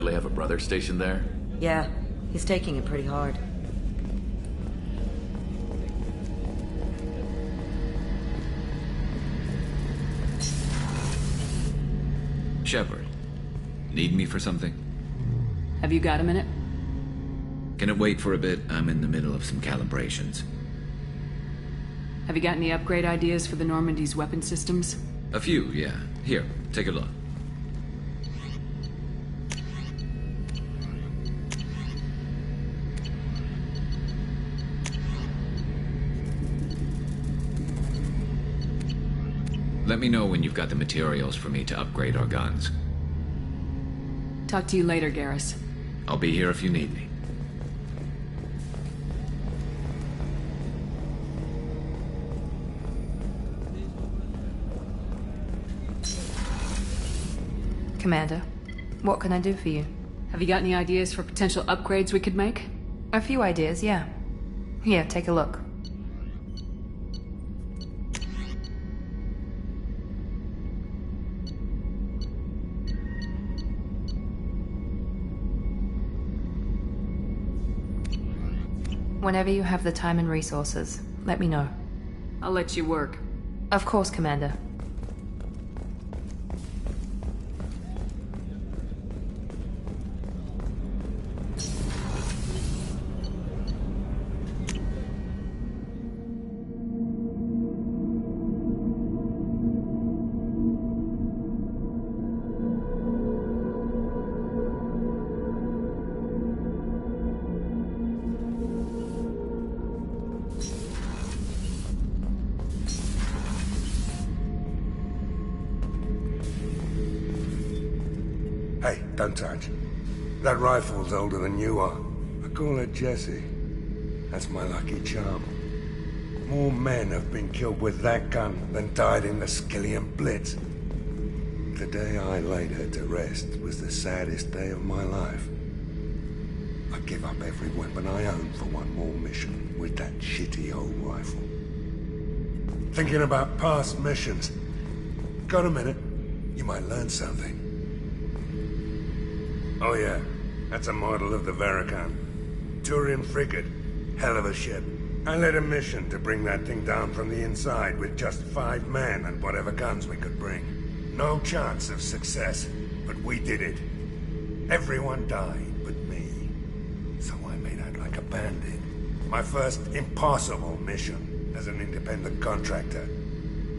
Really have a brother stationed there? Yeah, he's taking it pretty hard. Shepard, need me for something? Have you got a minute? Can it wait for a bit? I'm in the middle of some calibrations. Have you got any upgrade ideas for the Normandy's weapon systems? A few, yeah. Here, take a look. Let me know when you've got the materials for me to upgrade our guns. Talk to you later, Garrus. I'll be here if you need me. Commander, what can I do for you? Have you got any ideas for potential upgrades we could make? A few ideas, yeah. Here, take a look. Whenever you have the time and resources, let me know. I'll let you work. Of course, Commander. Hey, don't touch. That rifle's older than you are. I call it Jesse. That's my lucky charm. More men have been killed with that gun than died in the Skillian Blitz. The day I laid her to rest was the saddest day of my life. I give up every weapon I own for one more mission with that shitty old rifle. Thinking about past missions. Got a minute? You might learn something. Oh yeah, that's a model of the Veracon. Turian frigate. Hell of a ship. I led a mission to bring that thing down from the inside with just 5 men and whatever guns we could bring. No chance of success, but we did it. Everyone died but me. So I made out like a bandit. My first impossible mission as an independent contractor.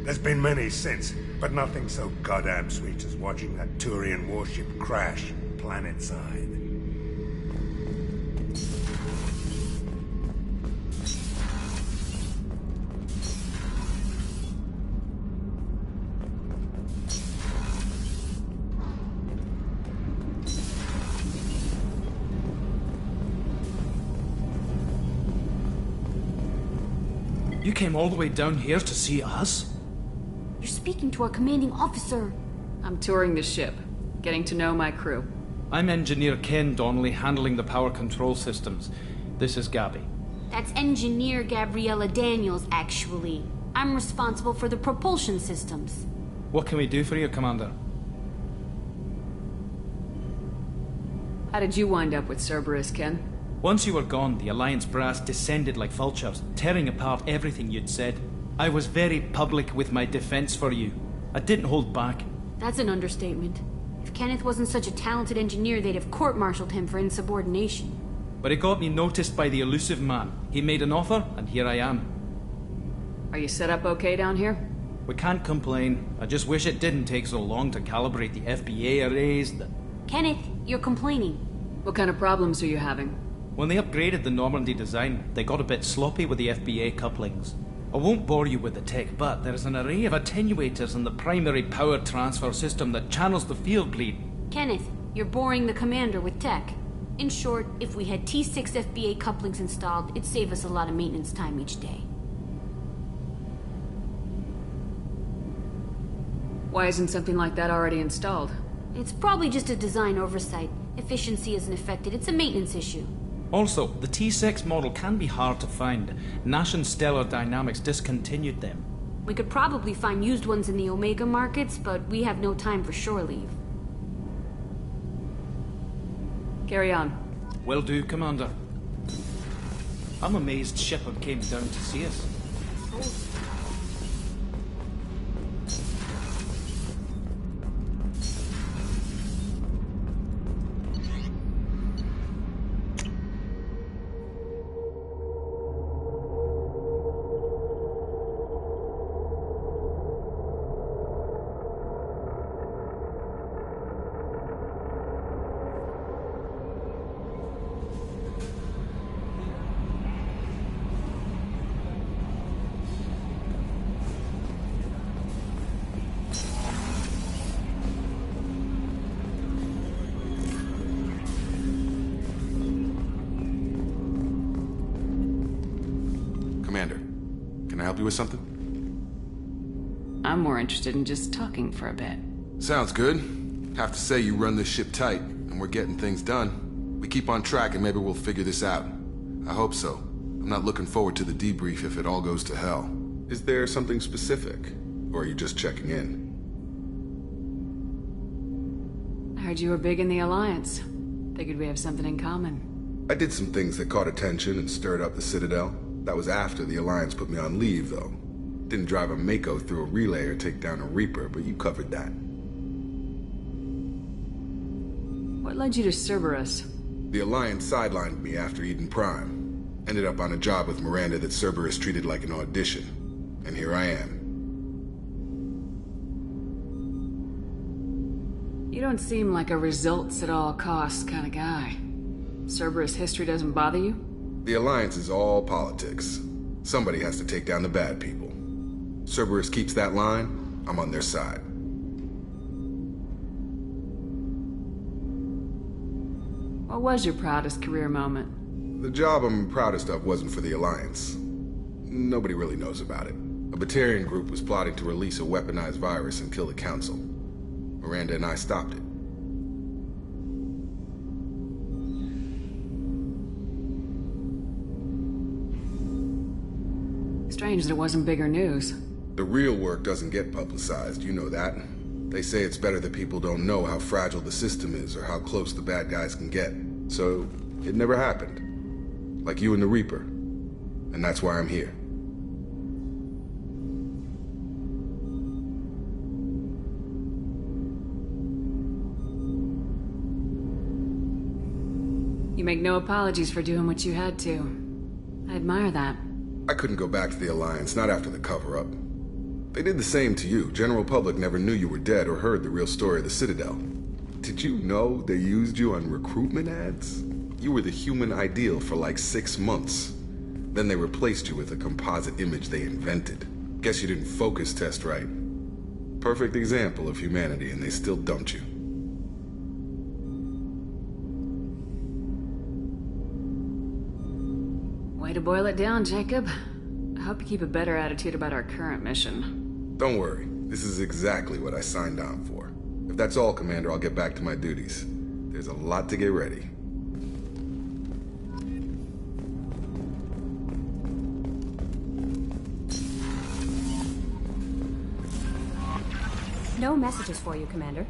There's been many since, but nothing so goddamn sweet as watching that Turian warship crash planet-side. You came all the way down here to see us? You're speaking to our commanding officer. I'm touring the ship, getting to know my crew. I'm Engineer Ken Donnelly, handling the power control systems. This is Gabby. That's Engineer Gabriella Daniels, actually. I'm responsible for the propulsion systems. What can we do for you, Commander? How did you wind up with Cerberus, Ken? Once you were gone, the Alliance brass descended like vultures, tearing apart everything you'd said. I was very public with my defense for you. I didn't hold back. That's an understatement. If Kenneth wasn't such a talented engineer, they'd have court-martialed him for insubordination. But it got me noticed by the elusive man. He made an offer, and here I am. Are you set up okay down here? We can't complain. I just wish it didn't take so long to calibrate the FBA arrays. Kenneth, you're complaining. What kind of problems are you having? When they upgraded the Normandy design, they got a bit sloppy with the FBA couplings. I won't bore you with the tech, but there's an array of attenuators in the primary power transfer system that channels the field bleed. Kenneth, you're boring the commander with tech. In short, if we had T6 FBA couplings installed, it'd save us a lot of maintenance time each day. Why isn't something like that already installed? It's probably just a design oversight. Efficiency isn't affected, it's a maintenance issue. Also, the T6 model can be hard to find. Nash and Stellar Dynamics discontinued them. We could probably find used ones in the Omega markets, but we have no time for shore leave. Carry on. Will do, Commander. I'm amazed Shepard came down to see us. Commander, can I help you with something? I'm more interested in just talking for a bit. Sounds good. Have to say you run this ship tight, and we're getting things done. We keep on track and maybe we'll figure this out. I hope so. I'm not looking forward to the debrief if it all goes to hell. Is there something specific? Or are you just checking in? I heard you were big in the Alliance. Figured we have something in common. I did some things that caught attention and stirred up the Citadel. That was after the Alliance put me on leave, though. Didn't drive a Mako through a relay or take down a Reaper, but you covered that. What led you to Cerberus? The Alliance sidelined me after Eden Prime. Ended up on a job with Miranda that Cerberus treated like an audition. And here I am. You don't seem like a results at all costs kind of guy. Cerberus history doesn't bother you? The Alliance is all politics. Somebody has to take down the bad people. Cerberus keeps that line, I'm on their side. What was your proudest career moment? The job I'm proudest of wasn't for the Alliance. Nobody really knows about it. A Batarian group was plotting to release a weaponized virus and kill the Council. Miranda and I stopped it. Strange that it wasn't bigger news. The real work doesn't get publicized, you know that. They say it's better that people don't know how fragile the system is or how close the bad guys can get. So, it never happened. Like you and the Reaper. And that's why I'm here. You make no apologies for doing what you had to. I admire that. I couldn't go back to the Alliance, not after the cover-up. They did the same to you. General public never knew you were dead or heard the real story of the Citadel. Did you know they used you on recruitment ads? You were the human ideal for like 6 months. Then they replaced you with a composite image they invented. Guess you didn't focus test right. Perfect example of humanity, and they still dumped you. Way to boil it down, Jacob. I hope you keep a better attitude about our current mission. Don't worry. This is exactly what I signed on for. If that's all, Commander, I'll get back to my duties. There's a lot to get ready. No messages for you, Commander.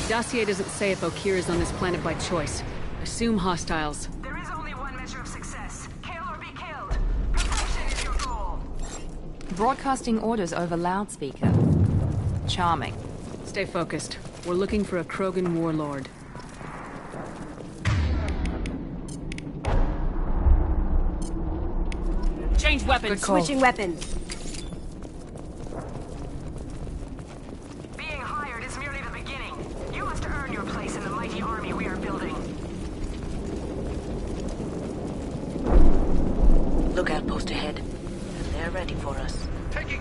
Dossier doesn't say if Okeer is on this planet by choice. Assume hostiles. There is only one measure of success. Kill or be killed. Perfection is your goal. Broadcasting orders over loudspeaker. charming. Stay focused. We're looking for a Krogan warlord. Change weapons! Good call. Switching weapons. Being hired is merely the beginning. You must earn your place in the mighty army we are building. Look outpost ahead. They're ready for us. Taking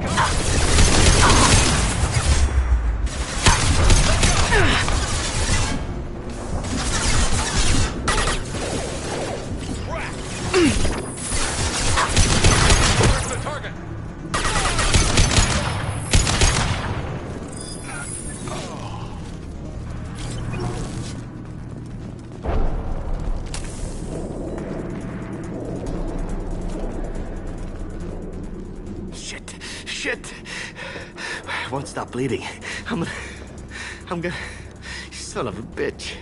Shit! I won't stop bleeding. I'm gonna... You son of a bitch.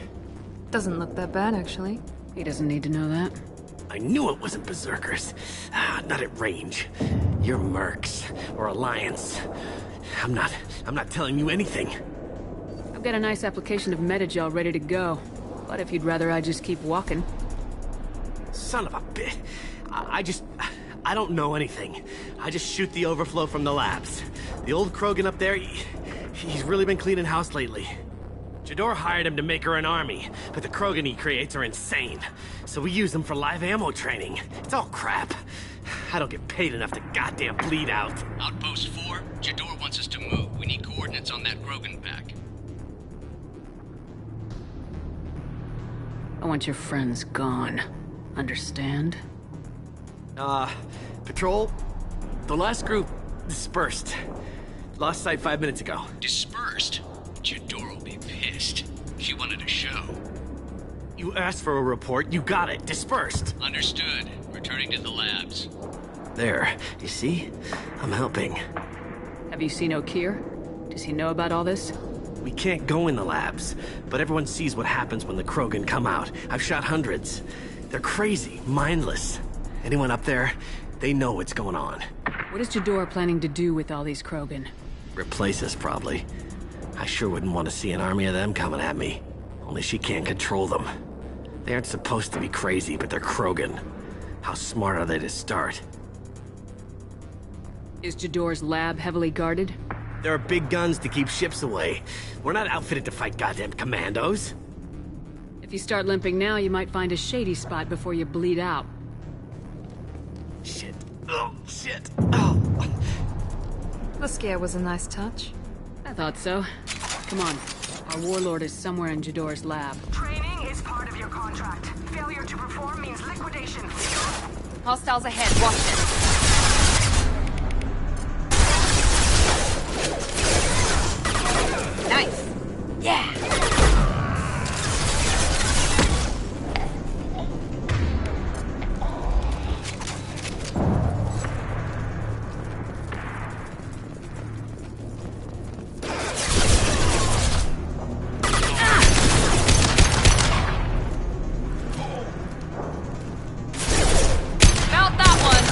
Doesn't look that bad, actually. He doesn't need to know that. I knew it wasn't Berserkers. Not at range. You're Mercs, or Alliance. I'm not telling you anything. I've got a nice application of Metagel ready to go. But if you'd rather I just keep walking... Son of a bitch. I don't know anything. I just shoot the overflow from the labs. The old Krogan up there, he's really been cleaning house lately. Jador hired him to make her an army, but the Krogan he creates are insane. So we use them for live ammo training. It's all crap. I don't get paid enough to goddamn bleed out. Outpost 4, Jador wants us to move. We need coordinates on that Krogan pack. I want your friends gone. Understand? Patrol, the last group dispersed. Lost sight 5 minutes ago. Dispersed? Jador will be pissed. She wanted a show. You asked for a report, you got it. Dispersed. Understood. Returning to the labs. There, you see? I'm helping. Have you seen O'Keir? Does he know about all this? We can't go in the labs, but everyone sees what happens when the Krogan come out. I've shot hundreds. They're crazy, mindless. Anyone up there, they know what's going on. What is Jador planning to do with all these Krogan? Replace us, probably. I sure wouldn't want to see an army of them coming at me. Only she can't control them. They aren't supposed to be crazy, but they're Krogan. How smart are they to start? Is Jador's lab heavily guarded? There are big guns to keep ships away. We're not outfitted to fight goddamn commandos. If you start limping now, you might find a shady spot before you bleed out. Shit. Oh, shit. Oh. The scare was a nice touch. I thought so. Come on. Our warlord is somewhere in Jador's lab. Training is part of your contract. Failure to perform means liquidation. Hostiles ahead, watch it. Nice. Yeah. Felt that one.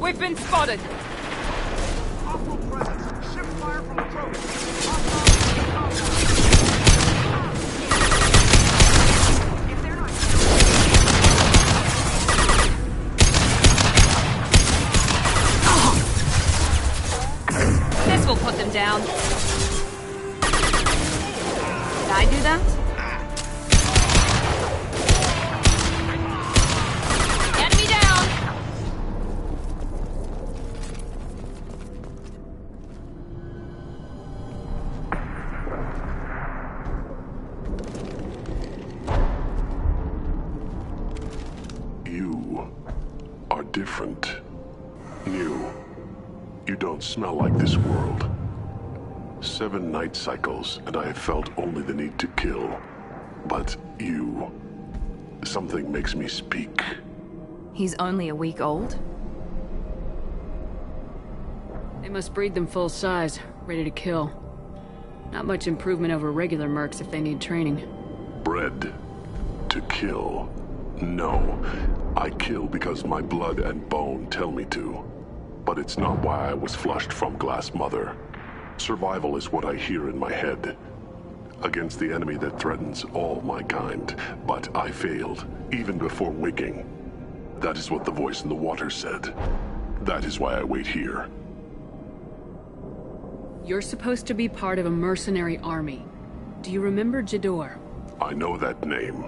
We've been spotted! Hostile presence. Ship fire from the Krogan. If they're not... This will put them down. Did I do that? Enemy down! You are different. New. You don't smell like this world. 7 night cycles, and I have felt only the need to kill. But you... something makes me speak. He's only a week old? They must breed them full size, ready to kill. Not much improvement over regular mercs if they need training. Bred to kill. No. I kill because my blood and bone tell me to. But it's not why I was flushed from Glass Mother. Survival is what I hear in my head. Against the enemy that threatens all my kind. But I failed, even before waking. That is what the voice in the water said. That is why I wait here. You're supposed to be part of a mercenary army. Do you remember Jador? I know that name.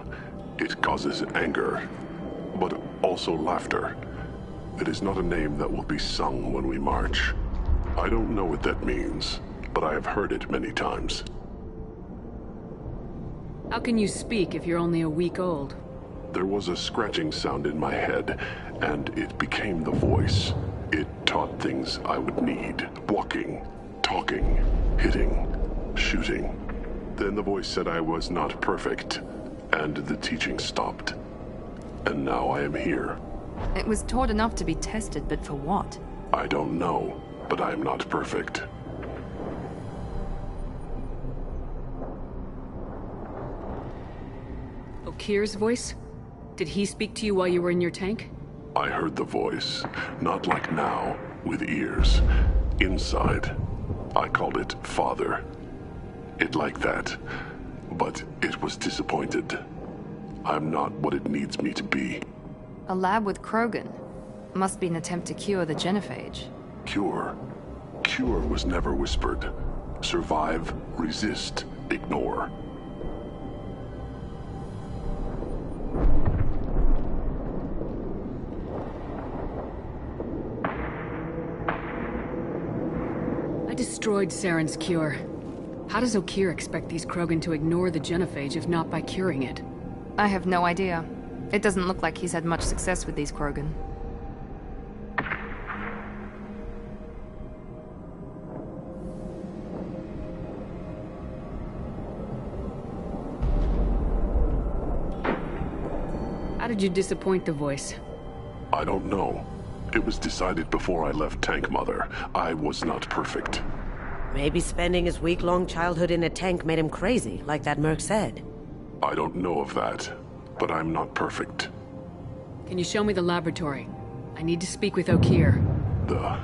It causes anger, but also laughter. It is not a name that will be sung when we march. I don't know what that means, but I have heard it many times. How can you speak if you're only a week old? There was a scratching sound in my head, and it became the voice. It taught things I would need. Walking, talking, hitting, shooting. Then the voice said I was not perfect, and the teaching stopped. And now I am here. It was taught enough to be tested, but for what? I don't know, but I am not perfect. Okir's voice? Did he speak to you while you were in your tank? I heard the voice, not like now, with ears. Inside. I called it Father. It like that, but it was disappointed. I'm not what it needs me to be. A lab with Krogan. Must be an attempt to cure the genophage. Cure? Cure was never whispered. Survive, resist, ignore. I destroyed Saren's cure. How does Okir expect these Krogan to ignore the genophage if not by curing it? I have no idea. It doesn't look like he's had much success with these Krogan. How did you disappoint the voice? I don't know. It was decided before I left Tank Mother. I was not perfect. Maybe spending his week-long childhood in a tank made him crazy, like that merc said. I don't know of that, but I'm not perfect. Can you show me the laboratory? I need to speak with Okir. The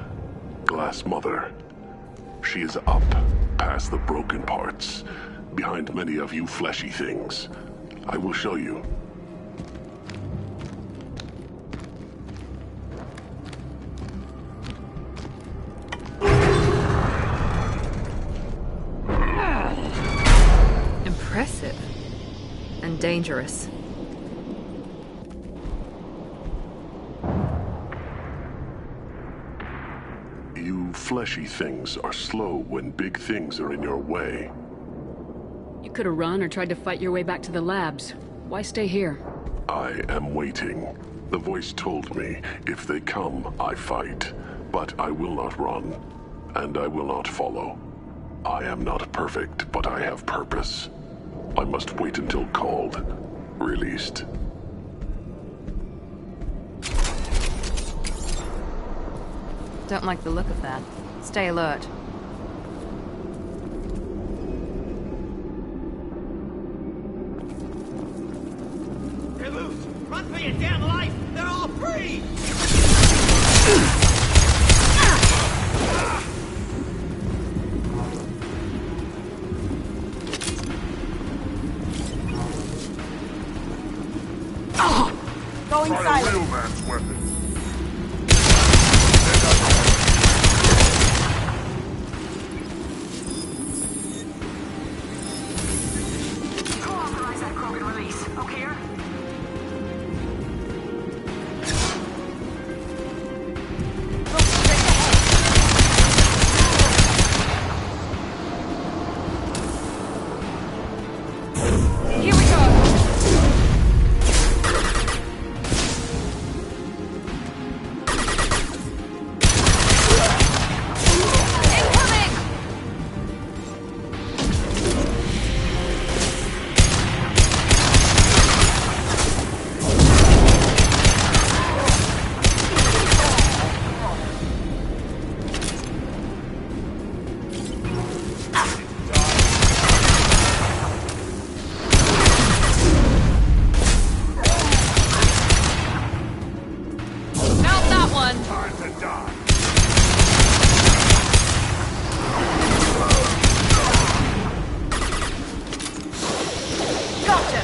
Glass Mother. She is up, past the broken parts, behind many of you fleshy things. I will show you. Impressive. And dangerous. You fleshy things are slow when big things are in your way. You could have run or tried to fight your way back to the labs. Why stay here? I am waiting. The voice told me, if they come, I fight. But I will not run, and I will not follow. I am not perfect, but I have purpose. I must wait until called, released. Don't like the look of that. Stay alert. They're loose! Run for your damn life! They're all free! Going Try a silent. real man's weapon. Who authorized that Krogan release? Okeer? Here we go! Mount that one! Time to die. Gotcha!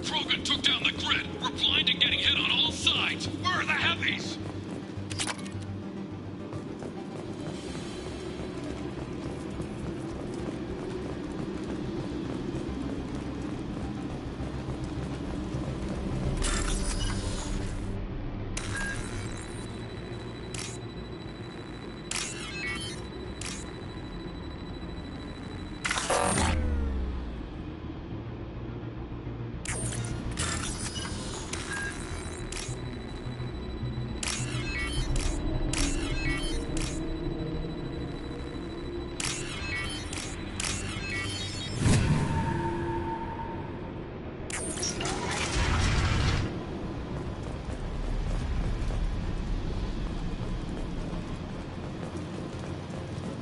Krogan took down the grid. We're blind and getting hit on all sides. Where are the heavies?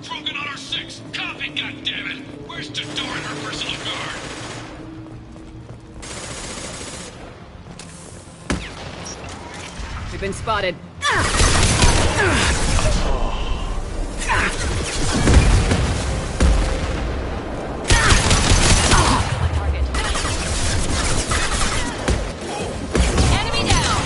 Krogan on our 6. Copy, goddammit! Where's Jador and her personal guard? We've been spotted. Enemy down!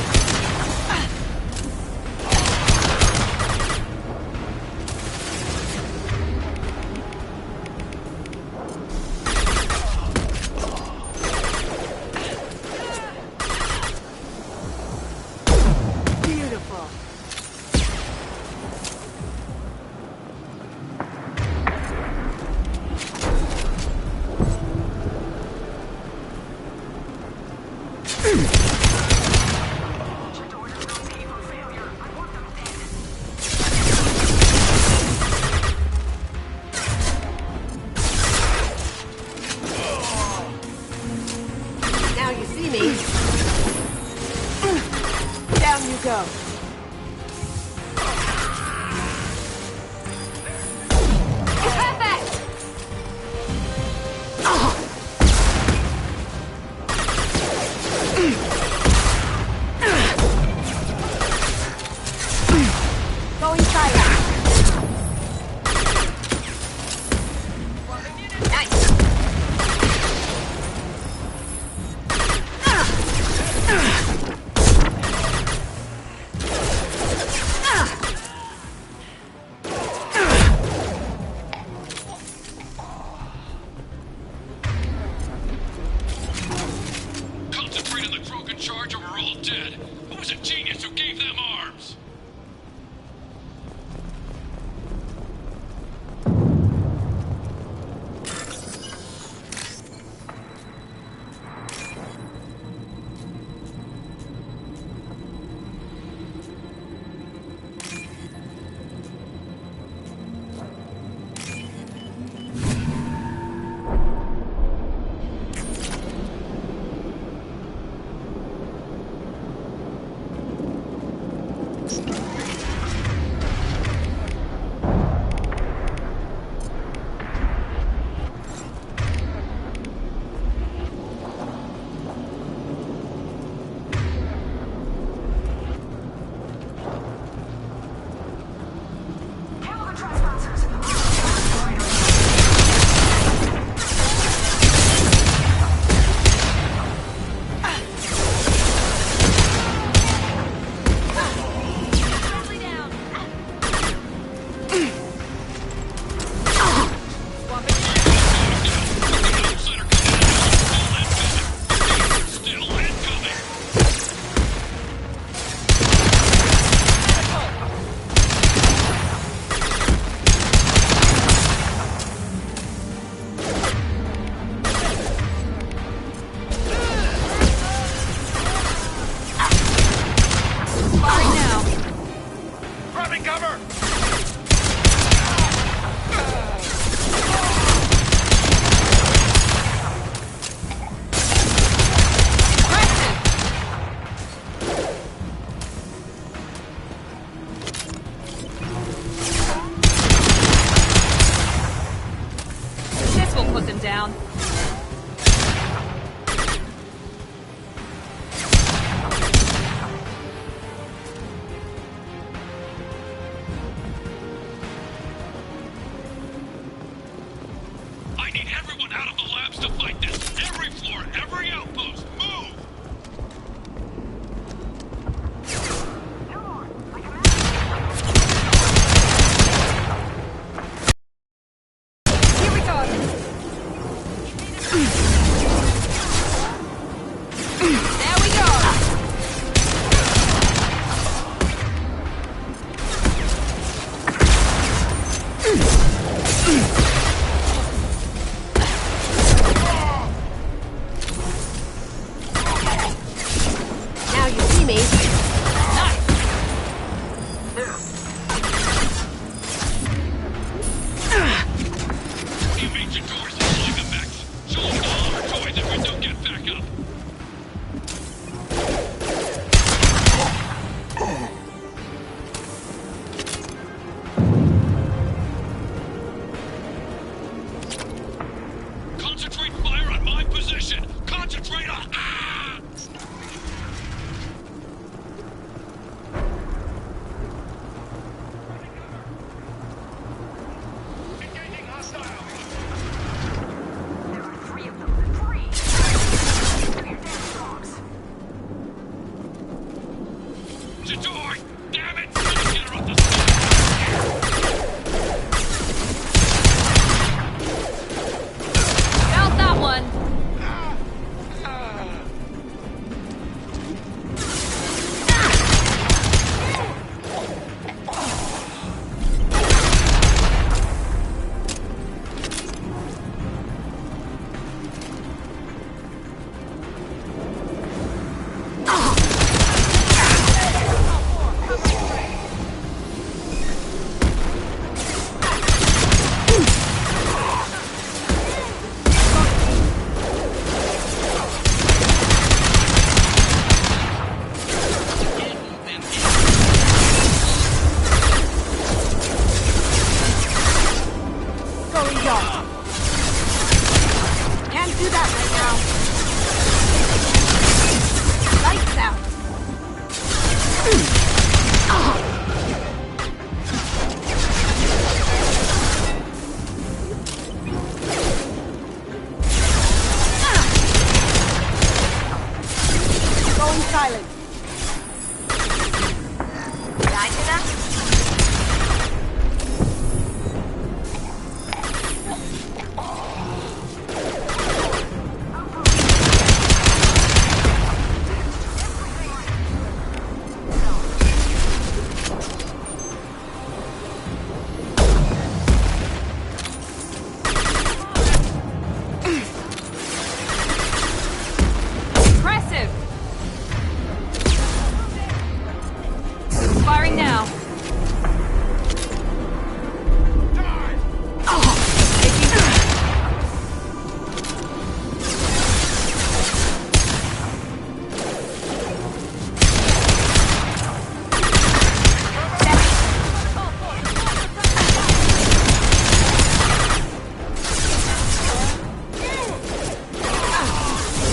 Beautiful. down. I need everyone out of the labs to fight this. Every floor, every outpost, move! Here we go. There we go. Now you see me. You made your doors like a mech. Show us all our toys if we don't get back up. Concentrate fire on my position. Concentrate on... Ah! Engaging hostile. There are 3 of them. 3! Your damn dogs. Jador! Damn it! Get her off the side! Felt that one. Going dark. Can't do that right now. Lights out. Going silent. Died to them? Impressive. Firing now.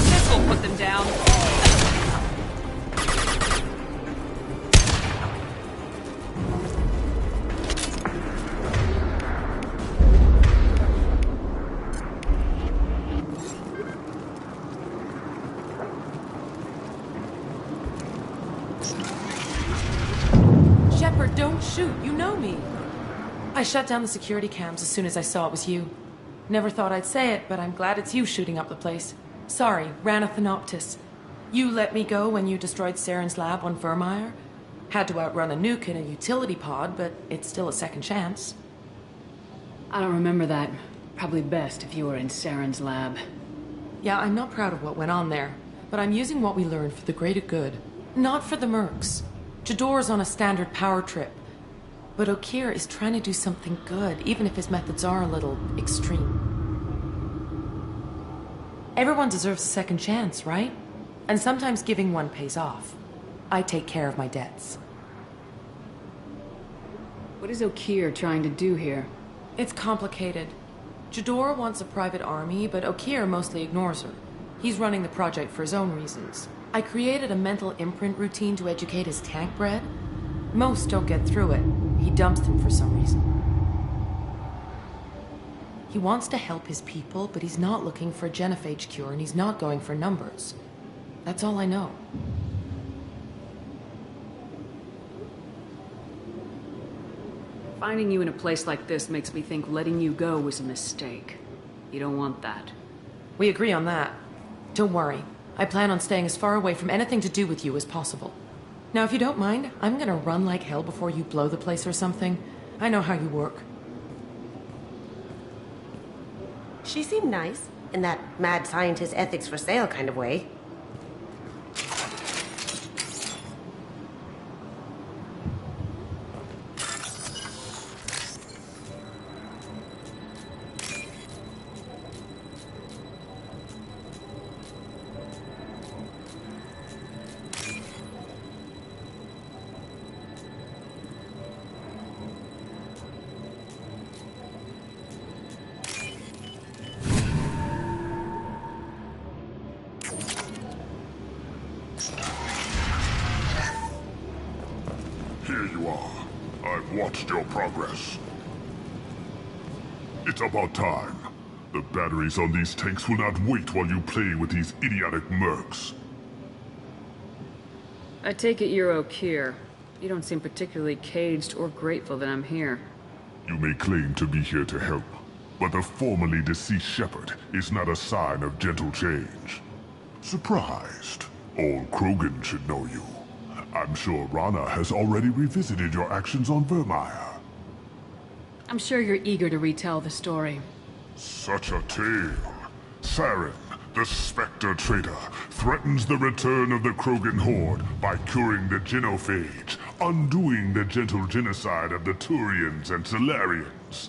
This will put them down. Shepard, don't shoot. You know me. I shut down the security cams as soon as I saw it was you. Never thought I'd say it, but I'm glad it's you shooting up the place. Sorry, Ranna Thanoptis. You let me go when you destroyed Saren's lab on Vermeer. Had to outrun a nuke in a utility pod, but it's still a second chance. I don't remember that. Probably best if you were in Saren's lab. Yeah, I'm not proud of what went on there, but I'm using what we learned for the greater good. Not for the mercs. Jador's on a standard power trip. But Okeer is trying to do something good, even if his methods are a little extreme. Everyone deserves a second chance, right? And sometimes giving one pays off. I take care of my debts. What is Okeer trying to do here? It's complicated. Jador wants a private army, but Okeer mostly ignores her. He's running the project for his own reasons. I created a mental imprint routine to educate his tank bred. Most don't get through it. He dumps them for some reason. He wants to help his people, but he's not looking for a genophage cure, and he's not going for numbers. That's all I know. Finding you in a place like this makes me think letting you go was a mistake. You don't want that. We agree on that. Don't worry. I plan on staying as far away from anything to do with you as possible. Now, if you don't mind, I'm gonna run like hell before you blow the place or something. I know how you work. She seemed nice, in that mad scientist ethics for sale kind of way. Here you are. I've watched your progress. It's about time. The batteries on these tanks will not wait while you play with these idiotic mercs. I take it you're Okeer. You don't seem particularly caged or grateful that I'm here. You may claim to be here to help, but the formerly deceased Shepard is not a sign of gentle change. Surprised? Old Krogan should know you. I'm sure Rana has already revisited your actions on Vermeer. I'm sure you're eager to retell the story. Such a tale. Saren, the Spectre traitor, threatens the return of the Krogan horde by curing the genophage, undoing the gentle genocide of the Turians and Solarians.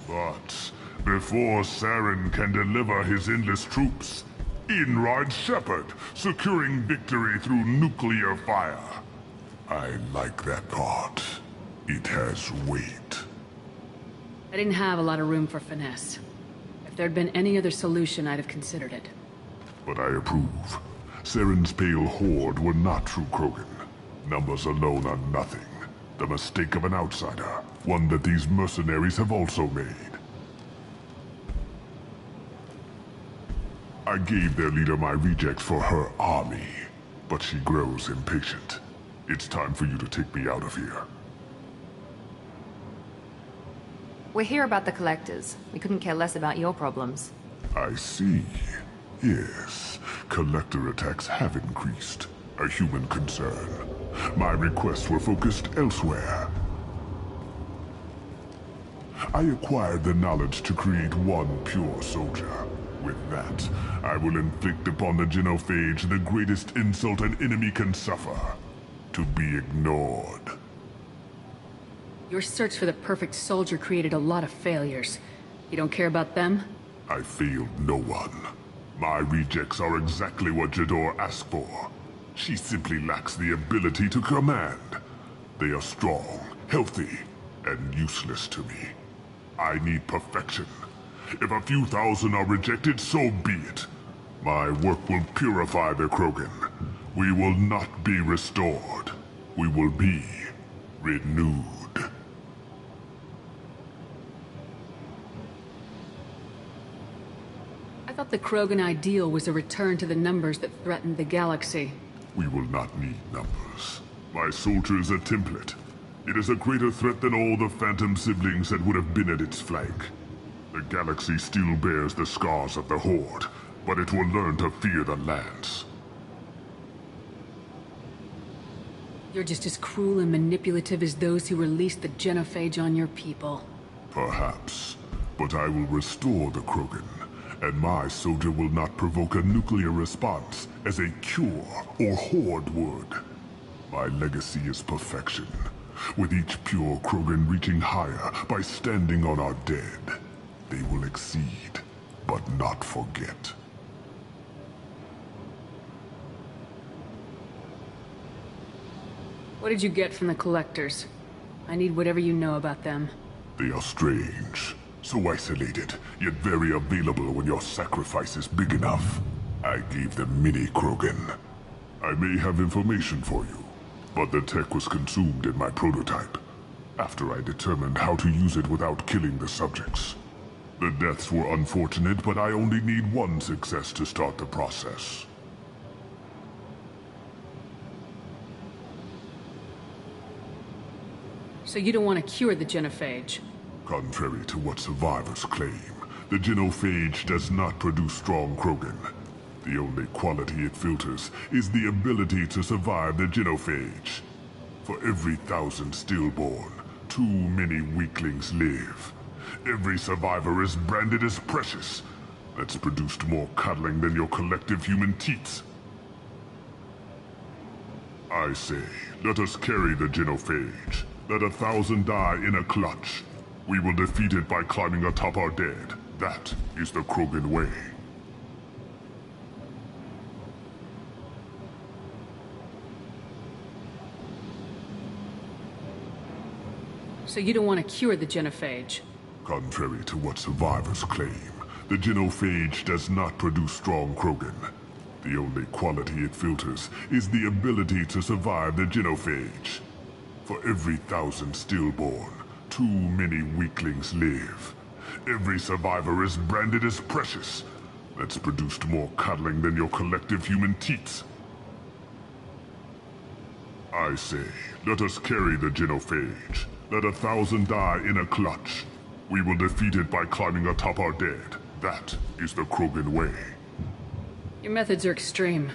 But before Saren can deliver his endless troops, in rides Shepard, securing victory through nuclear fire. I like that part. It has weight. I didn't have a lot of room for finesse. If there'd been any other solution, I'd have considered it. But I approve. Saren's pale horde were not true Krogan. Numbers alone are nothing. The mistake of an outsider, one that these mercenaries have also made. I gave their leader my rejects for her army, but she grows impatient. It's time for you to take me out of here. We're here about the Collectors. We couldn't care less about your problems. I see. Yes, Collector attacks have increased. A human concern. My requests were focused elsewhere. I acquired the knowledge to create one pure soldier. With that, I will inflict upon the genophage the greatest insult an enemy can suffer. To be ignored. Your search for the perfect soldier created a lot of failures. You don't care about them? I failed no one. My rejects are exactly what Jador asked for. She simply lacks the ability to command. They are strong, healthy, and useless to me. I need perfection. If a few thousand are rejected, so be it. My work will purify the Krogan. We will not be restored. We will be renewed. I thought the Krogan ideal was a return to the numbers that threatened the galaxy. We will not need numbers. My soldier is a template. It is a greater threat than all the Phantom siblings that would have been at its flank. The galaxy still bears the scars of the Horde, but it will learn to fear the Lance. You're just as cruel and manipulative as those who released the genophage on your people. Perhaps, but I will restore the Krogan, and my soldier will not provoke a nuclear response as a cure or Horde would. My legacy is perfection, with each pure Krogan reaching higher by standing on our dead. They will exceed, but not forget. What did you get from the Collectors? I need whatever you know about them. They are strange. So isolated, yet very available when your sacrifice is big enough. I gave them Mini Krogan. I may have information for you, but the tech was consumed in my prototype, after I determined how to use it without killing the subjects. The deaths were unfortunate, but I only need one success to start the process. So you don't want to cure the genophage? Contrary to what survivors claim, the genophage does not produce strong Krogan. The only quality it filters is the ability to survive the genophage. For every 1,000 stillborn, too many weaklings live. Every survivor is branded as precious. That's produced more cuddling than your collective human teats. I say, let us carry the genophage. Let 1,000 die in a clutch. We will defeat it by climbing atop our dead. That is the Krogan way. So you don't want to cure the genophage? Contrary to what survivors claim, the genophage does not produce strong Krogan. The only quality it filters is the ability to survive the genophage. For every 1,000 stillborn, too many weaklings live. Every survivor is branded as precious. That's produced more cuddling than your collective human teats. I say, let us carry the genophage. Let 1,000 die in a clutch. We will defeat it by climbing atop our dead. That is the Krogan way. Your methods are extreme,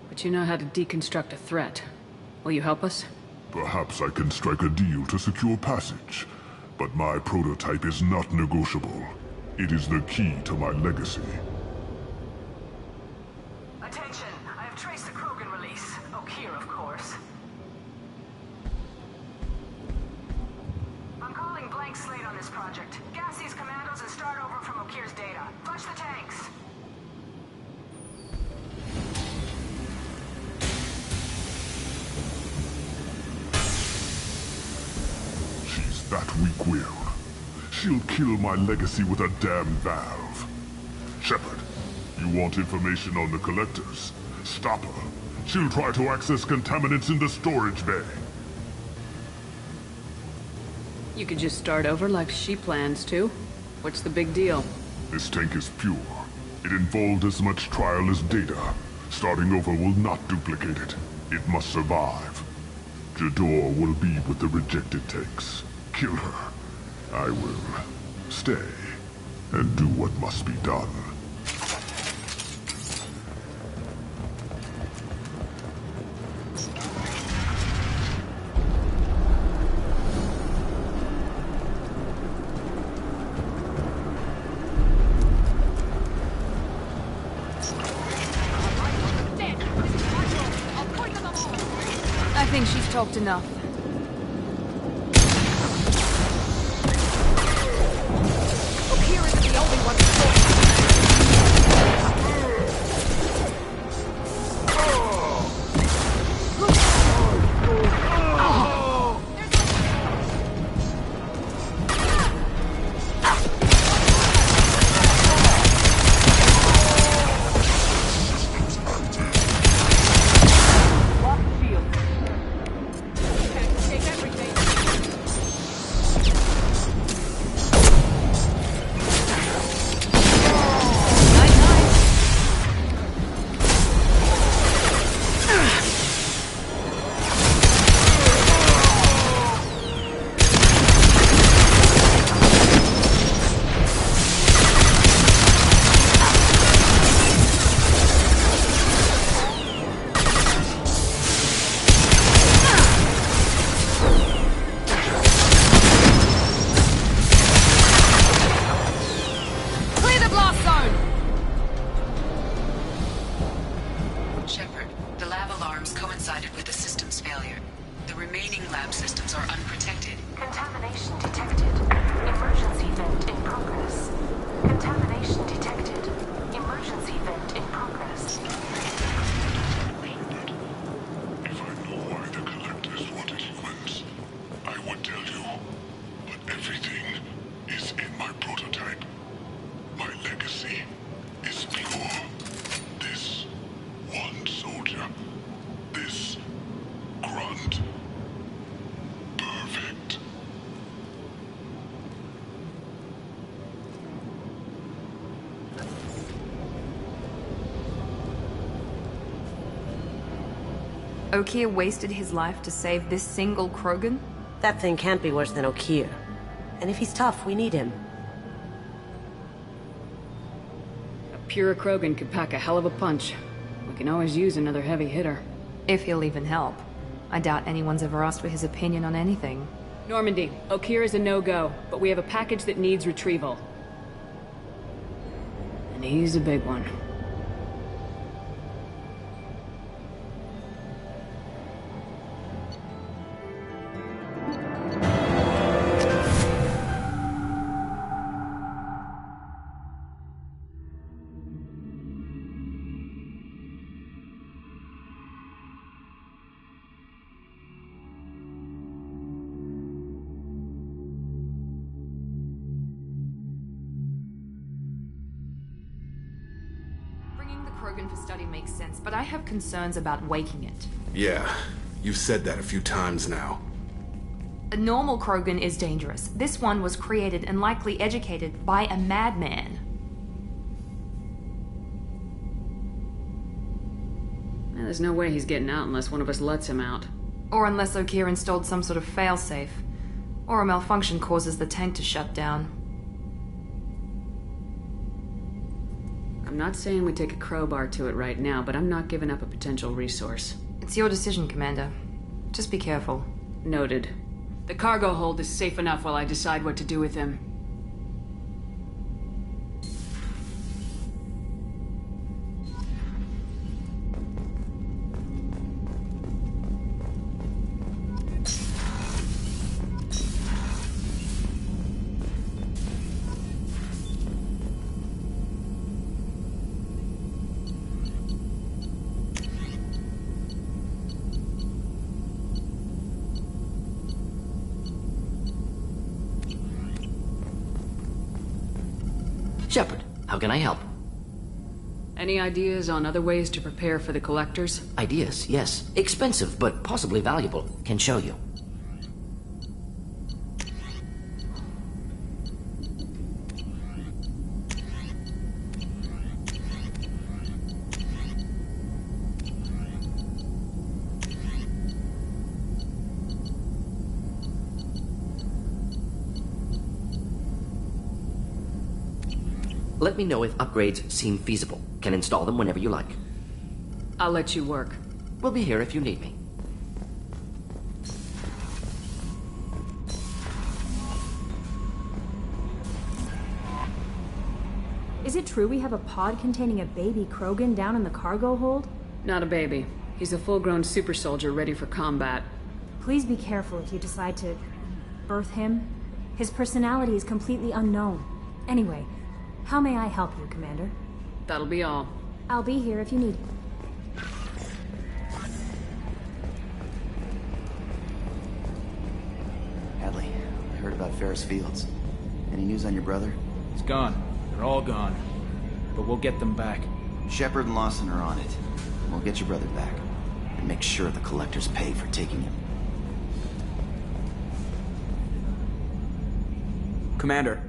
but you know how to deconstruct a threat. Will you help us? Perhaps I can strike a deal to secure passage. But my prototype is not negotiable. It is the key to my legacy. Attention! I have traced the Krogan release. Okeer, of course. I'm calling blank slate on this project. Gas these commandos and start over from Okeer's data. Flush the tanks! She's that weak-willed. She'll kill my legacy with a damn valve. Shepard, you want information on the Collectors? Stop her. She'll try to access contaminants in the storage bay. You could just start over like she plans to. What's the big deal? This tank is pure. It involved as much trial as data. Starting over will not duplicate it. It must survive. Jador will be with the rejected tanks. Kill her. I will stay and do what must be done. I think she's talked enough. Okeer isn't the only one Okeer wasted his life to save this single Krogan? That thing can't be worse than Okeer. And if he's tough, we need him. A pure Krogan could pack a hell of a punch. We can always use another heavy hitter. If he'll even help. I doubt anyone's ever asked for his opinion on anything. Normandy, Okeer is a no-go, but we have a package that needs retrieval. And he's a big one. Krogan for study makes sense, but I have concerns about waking it. Yeah, you've said that a few times now. A normal Krogan is dangerous. This one was created and likely educated by a madman. There's no way he's getting out unless one of us lets him out. Or unless Okeer installed some sort of failsafe. Or a malfunction causes the tank to shut down. I'm not saying we take a crowbar to it right now, but I'm not giving up a potential resource. It's your decision, Commander. Just be careful. Noted. The cargo hold is safe enough while I decide what to do with him. Shepard, how can I help? Any ideas on other ways to prepare for the Collectors? Ideas, yes. Expensive, but possibly valuable. Can show you. Let me know if upgrades seem feasible. Can install them whenever you like. I'll let you work. We'll be here if you need me. Is it true we have a pod containing a baby Krogan down in the cargo hold? Not a baby. He's a full-grown super soldier ready for combat. Please be careful if you decide to birth him. His personality is completely unknown. Anyway, how may I help you, Commander? That'll be all. I'll be here if you need. Hadley, I heard about Ferris Fields. Any news on your brother? He's gone. They're all gone. But we'll get them back. Shepard and Lawson are on it. We'll get your brother back. And make sure the Collectors pay for taking him. Commander.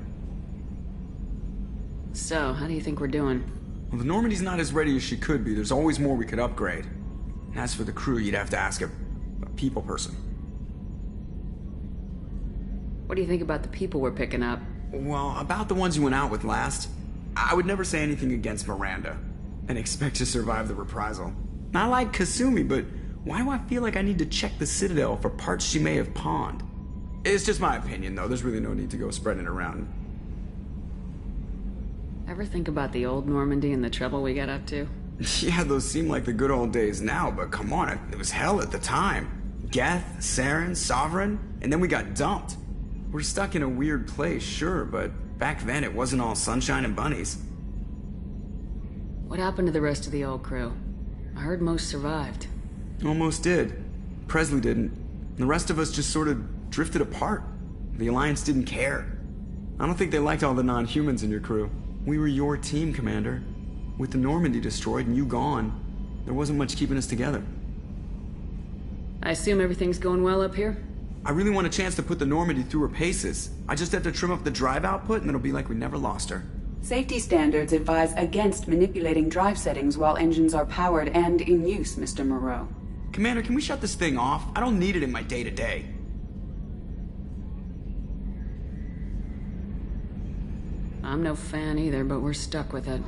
So, how do you think we're doing? Well, the Normandy's not as ready as she could be. There's always more we could upgrade. And as for the crew, you'd have to ask a people person. What do you think about the people we're picking up? Well, about the ones you went out with last, I would never say anything against Miranda and expect to survive the reprisal. I like Kasumi, but why do I feel like I need to check the Citadel for parts she may have pawned? It's just my opinion, though. There's really no need to go spreading it around. Ever think about the old Normandy and the trouble we got up to? Yeah, those seem like the good old days now, but come on, it was hell at the time. Geth, Saren, Sovereign, and then we got dumped. We're stuck in a weird place, sure, but back then it wasn't all sunshine and bunnies. What happened to the rest of the old crew? I heard most survived. Almost did. Presley didn't. The rest of us just sort of drifted apart. The Alliance didn't care. I don't think they liked all the non-humans in your crew. We were your team, Commander. With the Normandy destroyed and you gone, there wasn't much keeping us together. I assume everything's going well up here? I really want a chance to put the Normandy through her paces. I just have to trim up the drive output and it'll be like we never lost her. Safety standards advise against manipulating drive settings while engines are powered and in use, Mr. Moreau. Commander, can we shut this thing off? I don't need it in my day-to-day. I'm no fan either, but we're stuck with it.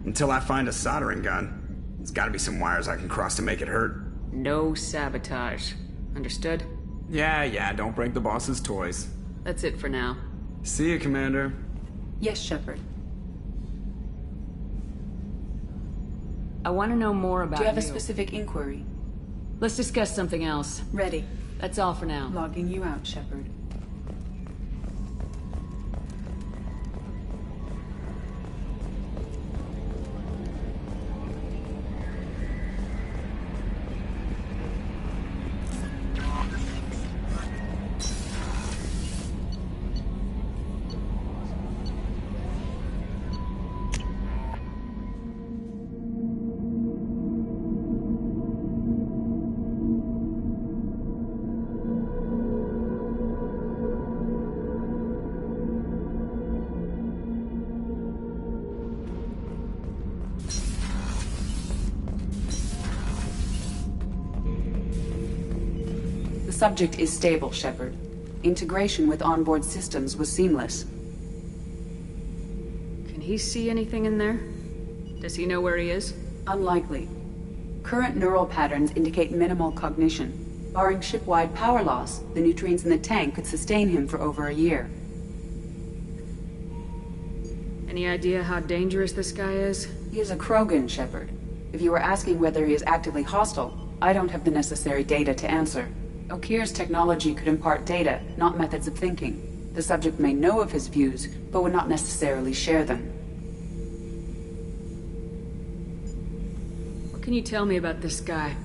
Until I find a soldering gun. There's gotta be some wires I can cross to make it hurt. No sabotage. Understood? Yeah, don't break the boss's toys. That's it for now. See you, Commander. Yes, Shepard. I want to know more about Do you have a specific inquiry? Let's discuss something else. Ready. That's all for now. Logging you out, Shepard. The subject is stable, Shepard. Integration with onboard systems was seamless. Can he see anything in there? Does he know where he is? Unlikely. Current neural patterns indicate minimal cognition. Barring ship-wide power loss, the nutrients in the tank could sustain him for over a year. Any idea how dangerous this guy is? He is a Krogan, Shepard. If you were asking whether he is actively hostile, I don't have the necessary data to answer. Okeer's technology could impart data, not methods of thinking. The subject may know of his views, but would not necessarily share them. What can you tell me about this guy?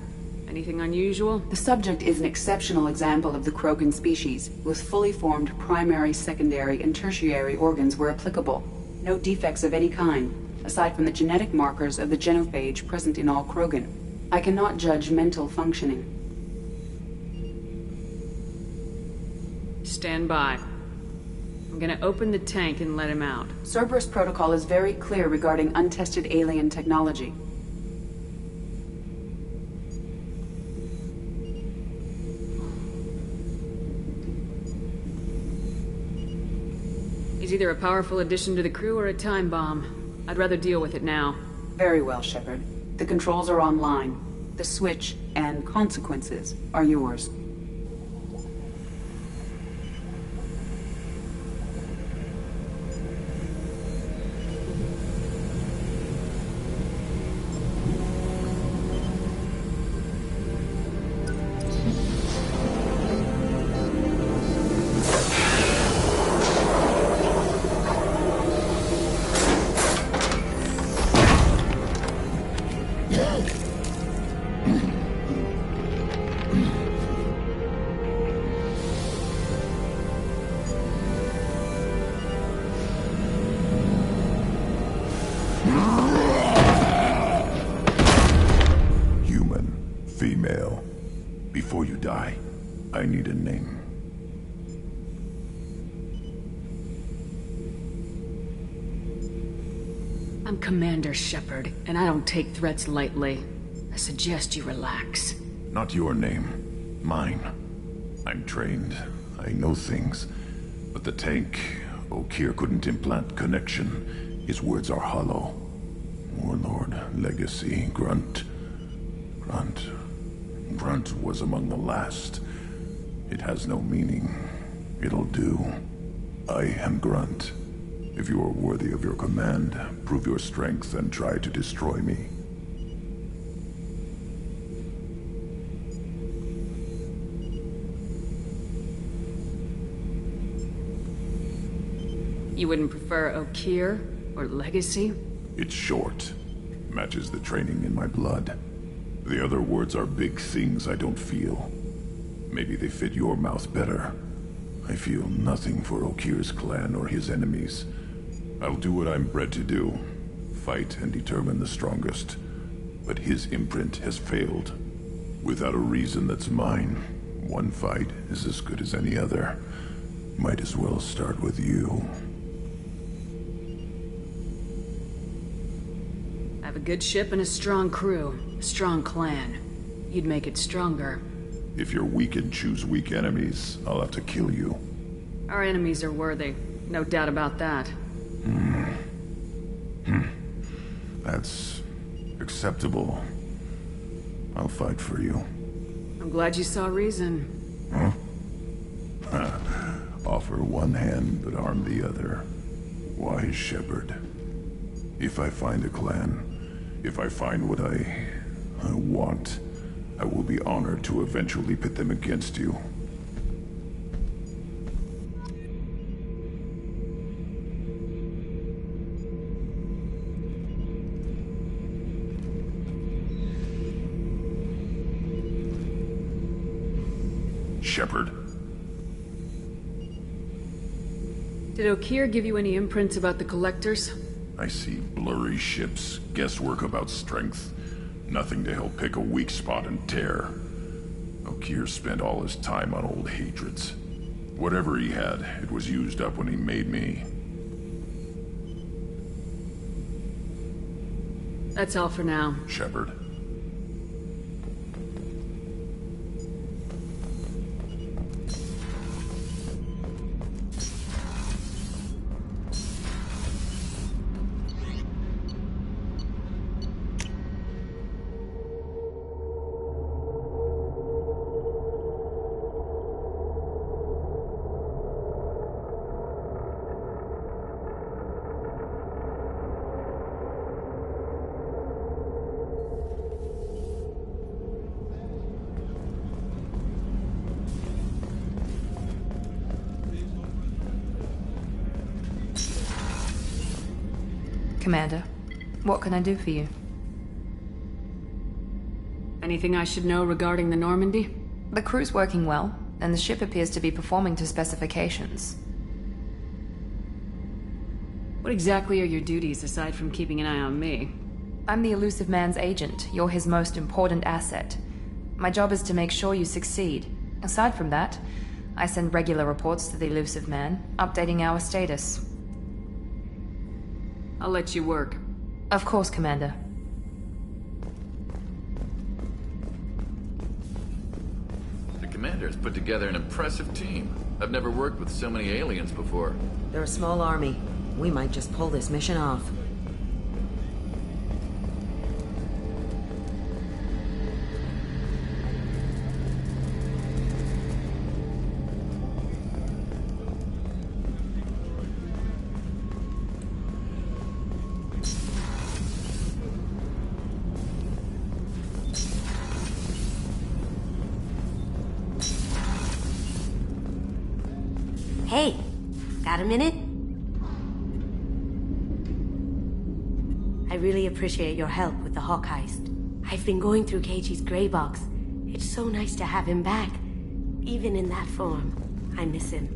Anything unusual? The subject is an exceptional example of the Krogan species, with fully formed primary, secondary, and tertiary organs where applicable. No defects of any kind, aside from the genetic markers of the genophage present in all Krogan. I cannot judge mental functioning. Stand by. I'm gonna open the tank and let him out. Cerberus protocol is very clear regarding untested alien technology. He's either a powerful addition to the crew or a time bomb. I'd rather deal with it now. Very well, Shepard. The controls are online. The switch and consequences are yours. Female. Before you die, I need a name. I'm Commander Shepard, and I don't take threats lightly. I suggest you relax. Not your name. Mine. I'm trained. I know things. But the tank, Okeer couldn't implant connection. His words are hollow. Warlord, Legacy, Grunt. Grunt was among the last. It has no meaning. It'll do. I am Grunt. If you are worthy of your command, prove your strength and try to destroy me. You wouldn't prefer Okeer or Legacy? It's short. Matches the training in my blood. The other words are big things I don't feel. Maybe they fit your mouth better. I feel nothing for Okeer's clan or his enemies. I'll do what I'm bred to do. Fight and determine the strongest. But his imprint has failed. Without a reason that's mine, one fight is as good as any other. Might as well start with you. I have a good ship and a strong crew. A strong clan. you'd make it stronger. If you're weak and choose weak enemies, I'll have to kill you. Our enemies are worthy. No doubt about that. That's acceptable. I'll fight for you. I'm glad you saw reason. Huh? Offer one hand, but arm the other. Wise shepherd. If I find a clan, if I find what I want, I will be honored to eventually pit them against you. Shepard. Did Okeer give you any imprints about the Collectors? I see blurry ships, guesswork about strength. Nothing to help pick a weak spot and tear. Okeer spent all his time on old hatreds. Whatever he had, it was used up when he made me. That's all for now. Shepard. Commander, what can I do for you? Anything I should know regarding the Normandy? The crew's working well, and the ship appears to be performing to specifications. What exactly are your duties, aside from keeping an eye on me? I'm the Elusive Man's agent. You're his most important asset. My job is to make sure you succeed. Aside from that, I send regular reports to the Elusive Man, updating our status. I'll let you work. Of course, Commander. The Commander's put together an impressive team. I've never worked with so many aliens before. They're a small army. We might just pull this mission off. Hey, got a minute? I really appreciate your help with the Hawk heist. I've been going through Keiji's gray box. It's so nice to have him back. Even in that form, I miss him.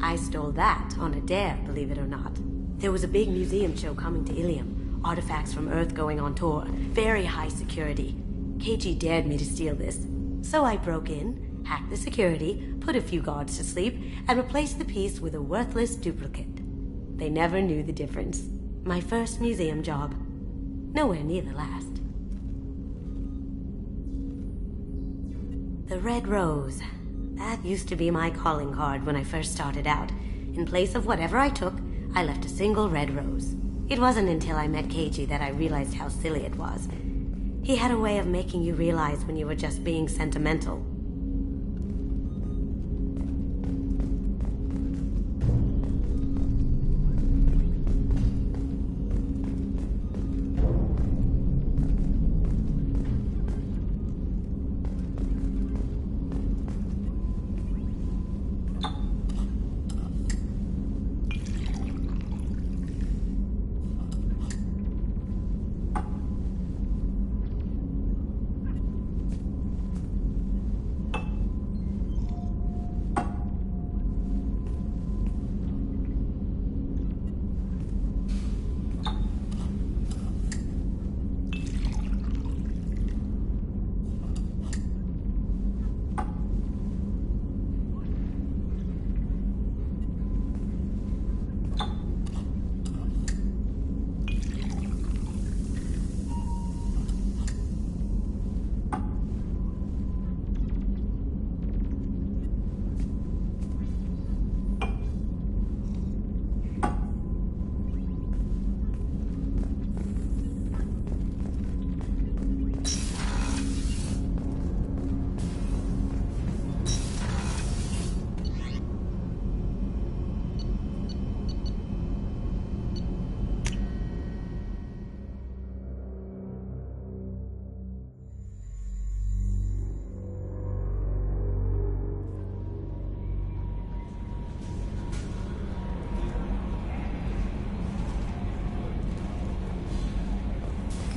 I stole that on a dare, believe it or not. There was a big museum show coming to Ilium. Artifacts from Earth going on tour. Very high security. Keiji dared me to steal this. So I broke in, hacked the security, put a few guards to sleep, and replaced the piece with a worthless duplicate. They never knew the difference. My first museum job. Nowhere near the last. The Red Rose. That used to be my calling card when I first started out. In place of whatever I took, I left a single red rose. It wasn't until I met Keiji that I realized how silly it was. He had a way of making you realize when you were just being sentimental.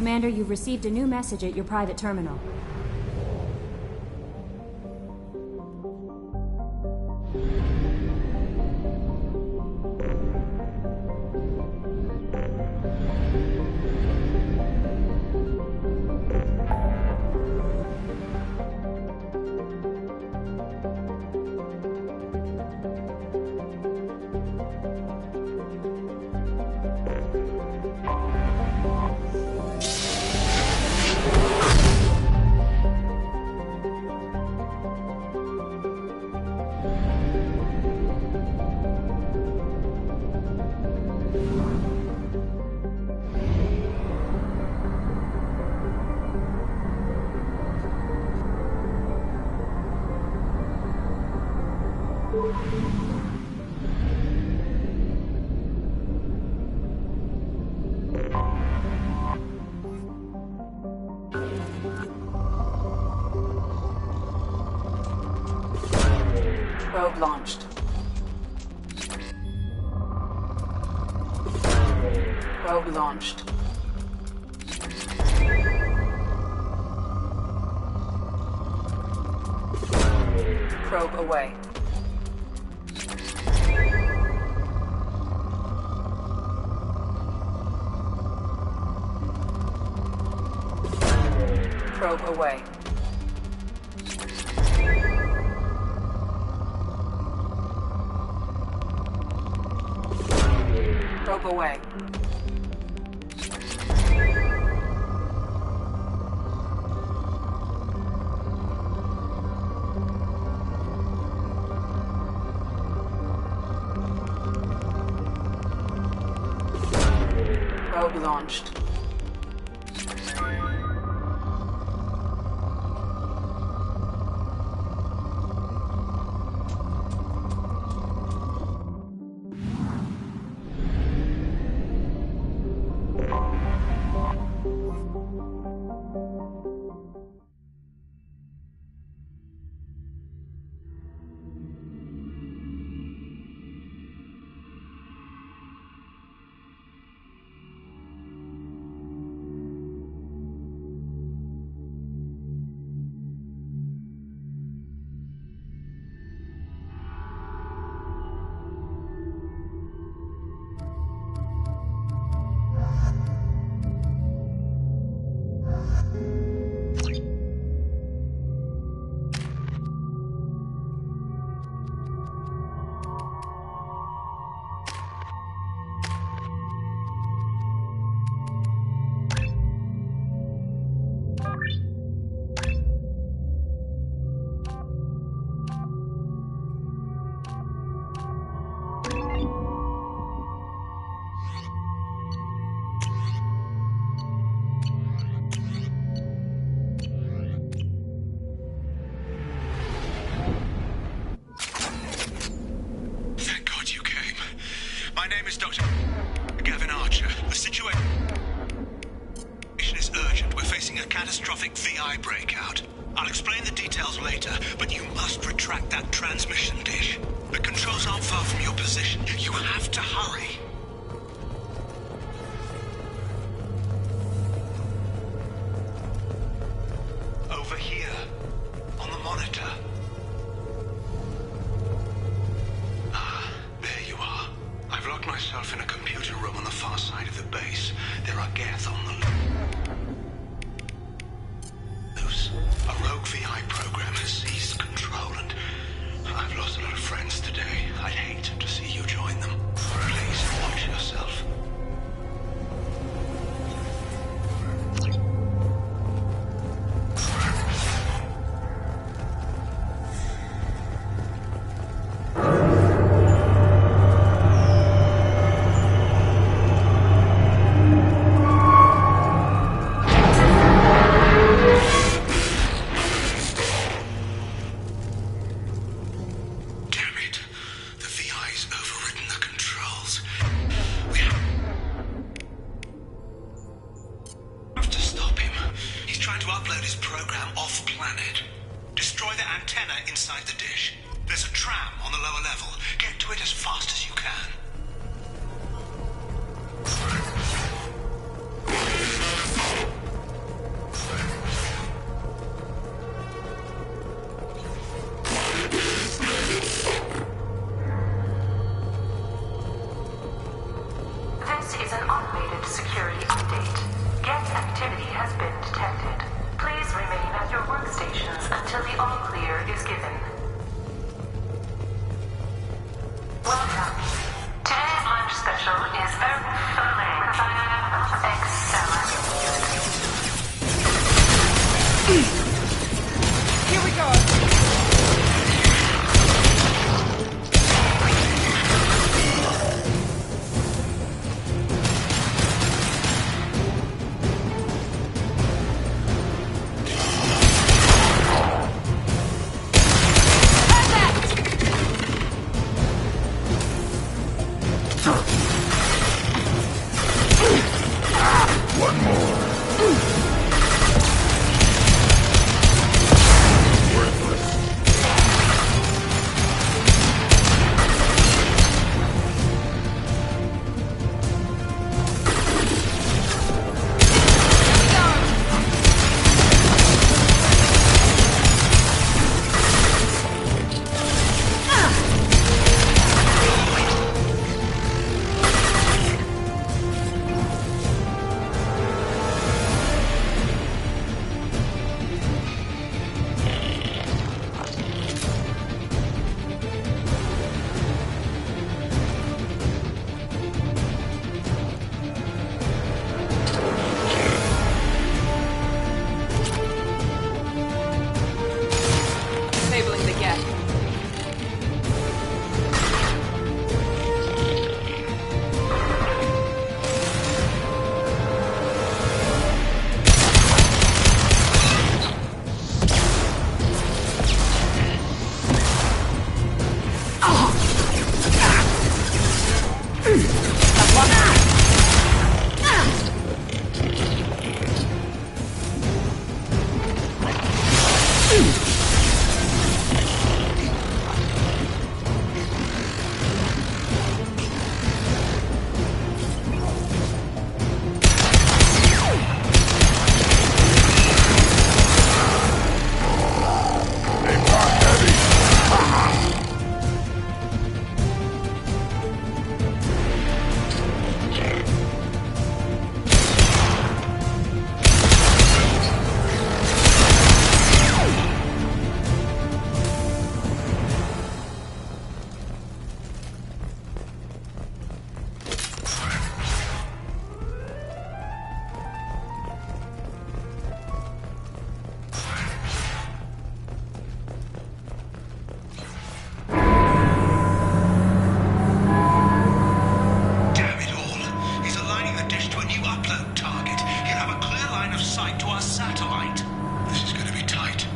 Commander, you've received a new message at your private terminal. Probe launched. Probe launched. Probe away. Probe away. Probe away. Probe launched. My name is Dr. Gavin Archer. The situation is urgent. We're facing a catastrophic VI breakout. I'll explain the details later, but you must retract that transmission dish. The controls aren't far from your position. You have to hurry. Over here, on the monitor. I've locked myself in a computer room on the far side of the base. There are Geth on the loose. A rogue VI program has seized control, and I've lost a lot of friends today. I'd hate to see you join them. Please, Welcome. Today's lunch special is herb filet with egg salad. Here we go. One more. Disabling the gas. Damn it all. He's aligning the dish to a new upload target. He'll have a clear line of sight to our satellite. This is going to be tight.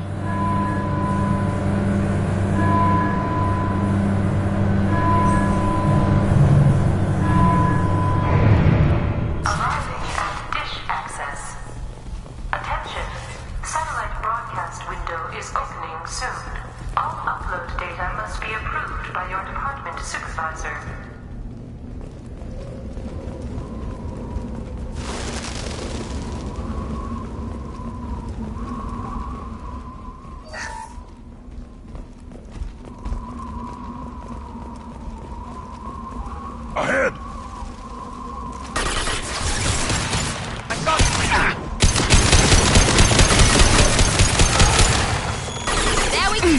Arriving at dish access. Attention. Satellite broadcast window is opening soon. All upload data must be approved by your department supervisor. Ahead! There we go.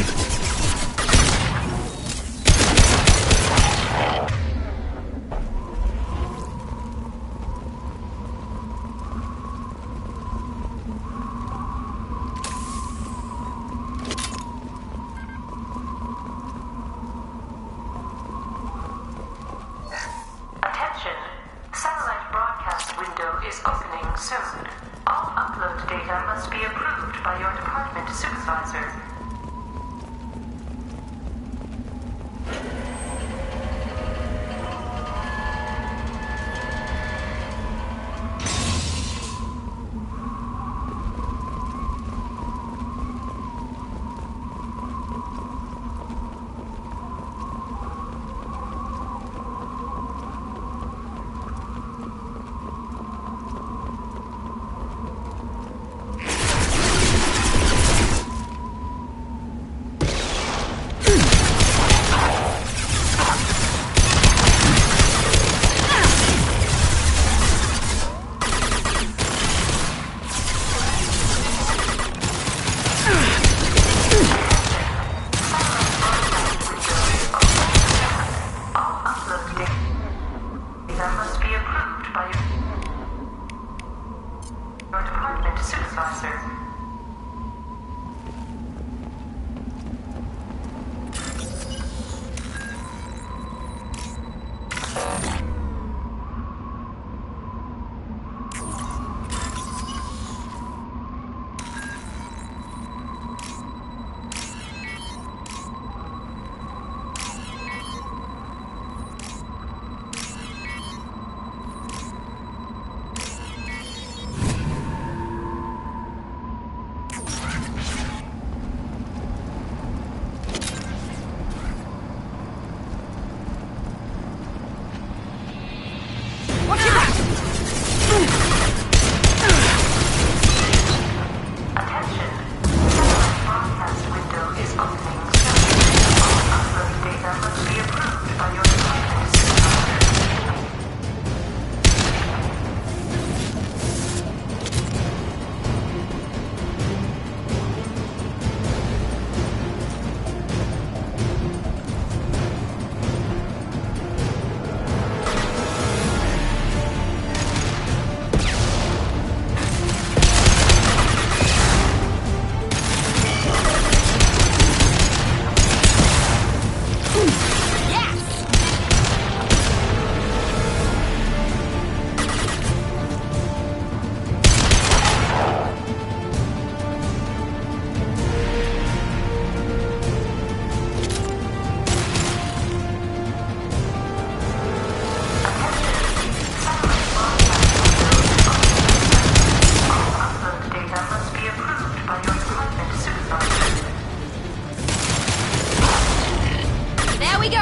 we go!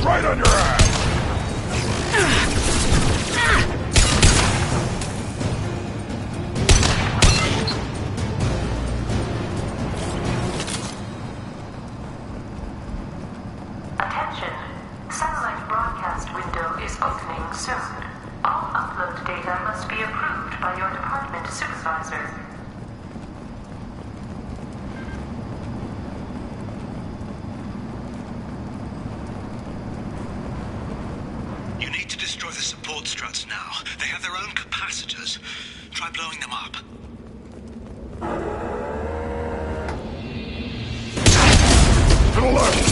Right on your ass! Attention. Satellite broadcast window is opening soon. All upload data must be approved by your department supervisor. You need to destroy the support struts now. They have their own capacitors. Try blowing them up. To the left!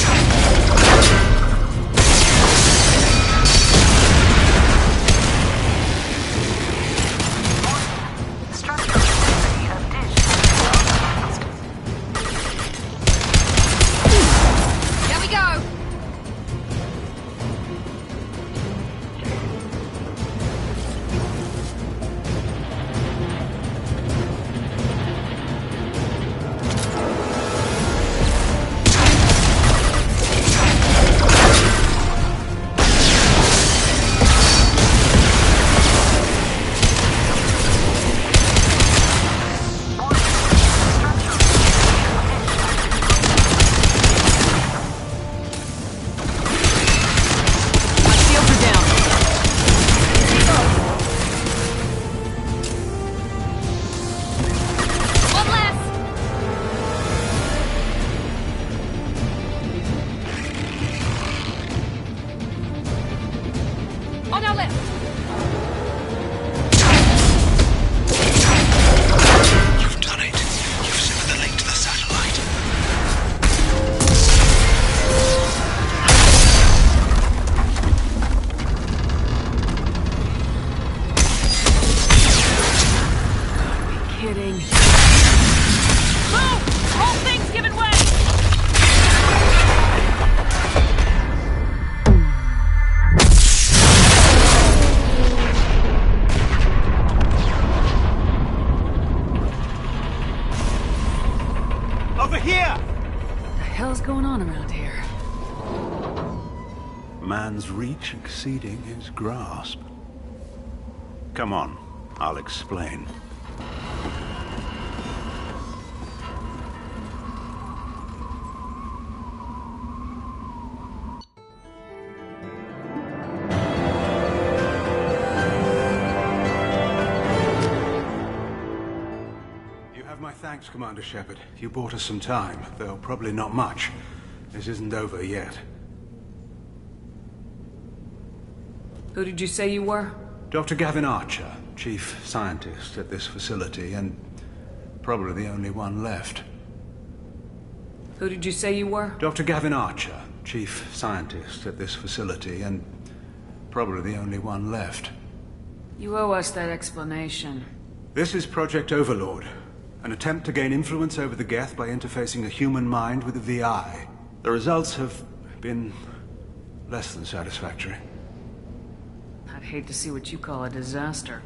Here we go! On our left! You've done it. You've severed the link to the satellite. Kidding. Move! Whole thing's giving way! Over here! What the hell's going on around here? Man's reach exceeding his grasp. Come on, I'll explain. You have my thanks, Commander Shepard. You bought us some time, though probably not much. This isn't over yet. Who did you say you were? Dr. Gavin Archer, chief scientist at this facility, and probably the only one left. Who did you say you were? Dr. Gavin Archer, chief scientist at this facility, and probably the only one left. You owe us that explanation. This is Project Overlord, an attempt to gain influence over the Geth by interfacing a human mind with a VI. The results have been less than satisfactory. I'd hate to see what you call a disaster.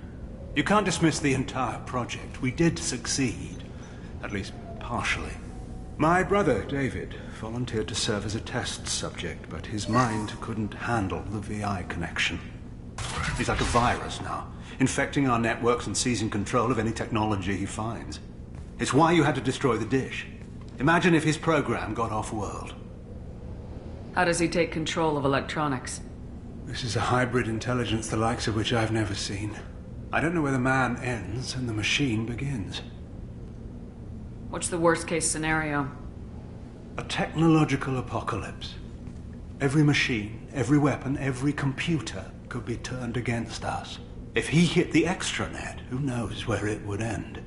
You can't dismiss the entire project. We did succeed. At least partially. My brother, David, volunteered to serve as a test subject, but his mind couldn't handle the VI connection. He's like a virus now, infecting our networks and seizing control of any technology he finds. It's why you had to destroy the dish. Imagine if his program got off-world. How does he take control of electronics? This is a hybrid intelligence the likes of which I've never seen. I don't know where the man ends and the machine begins. What's the worst-case scenario? A technological apocalypse. Every machine, every weapon, every computer could be turned against us. If he hit the extranet, who knows where it would end?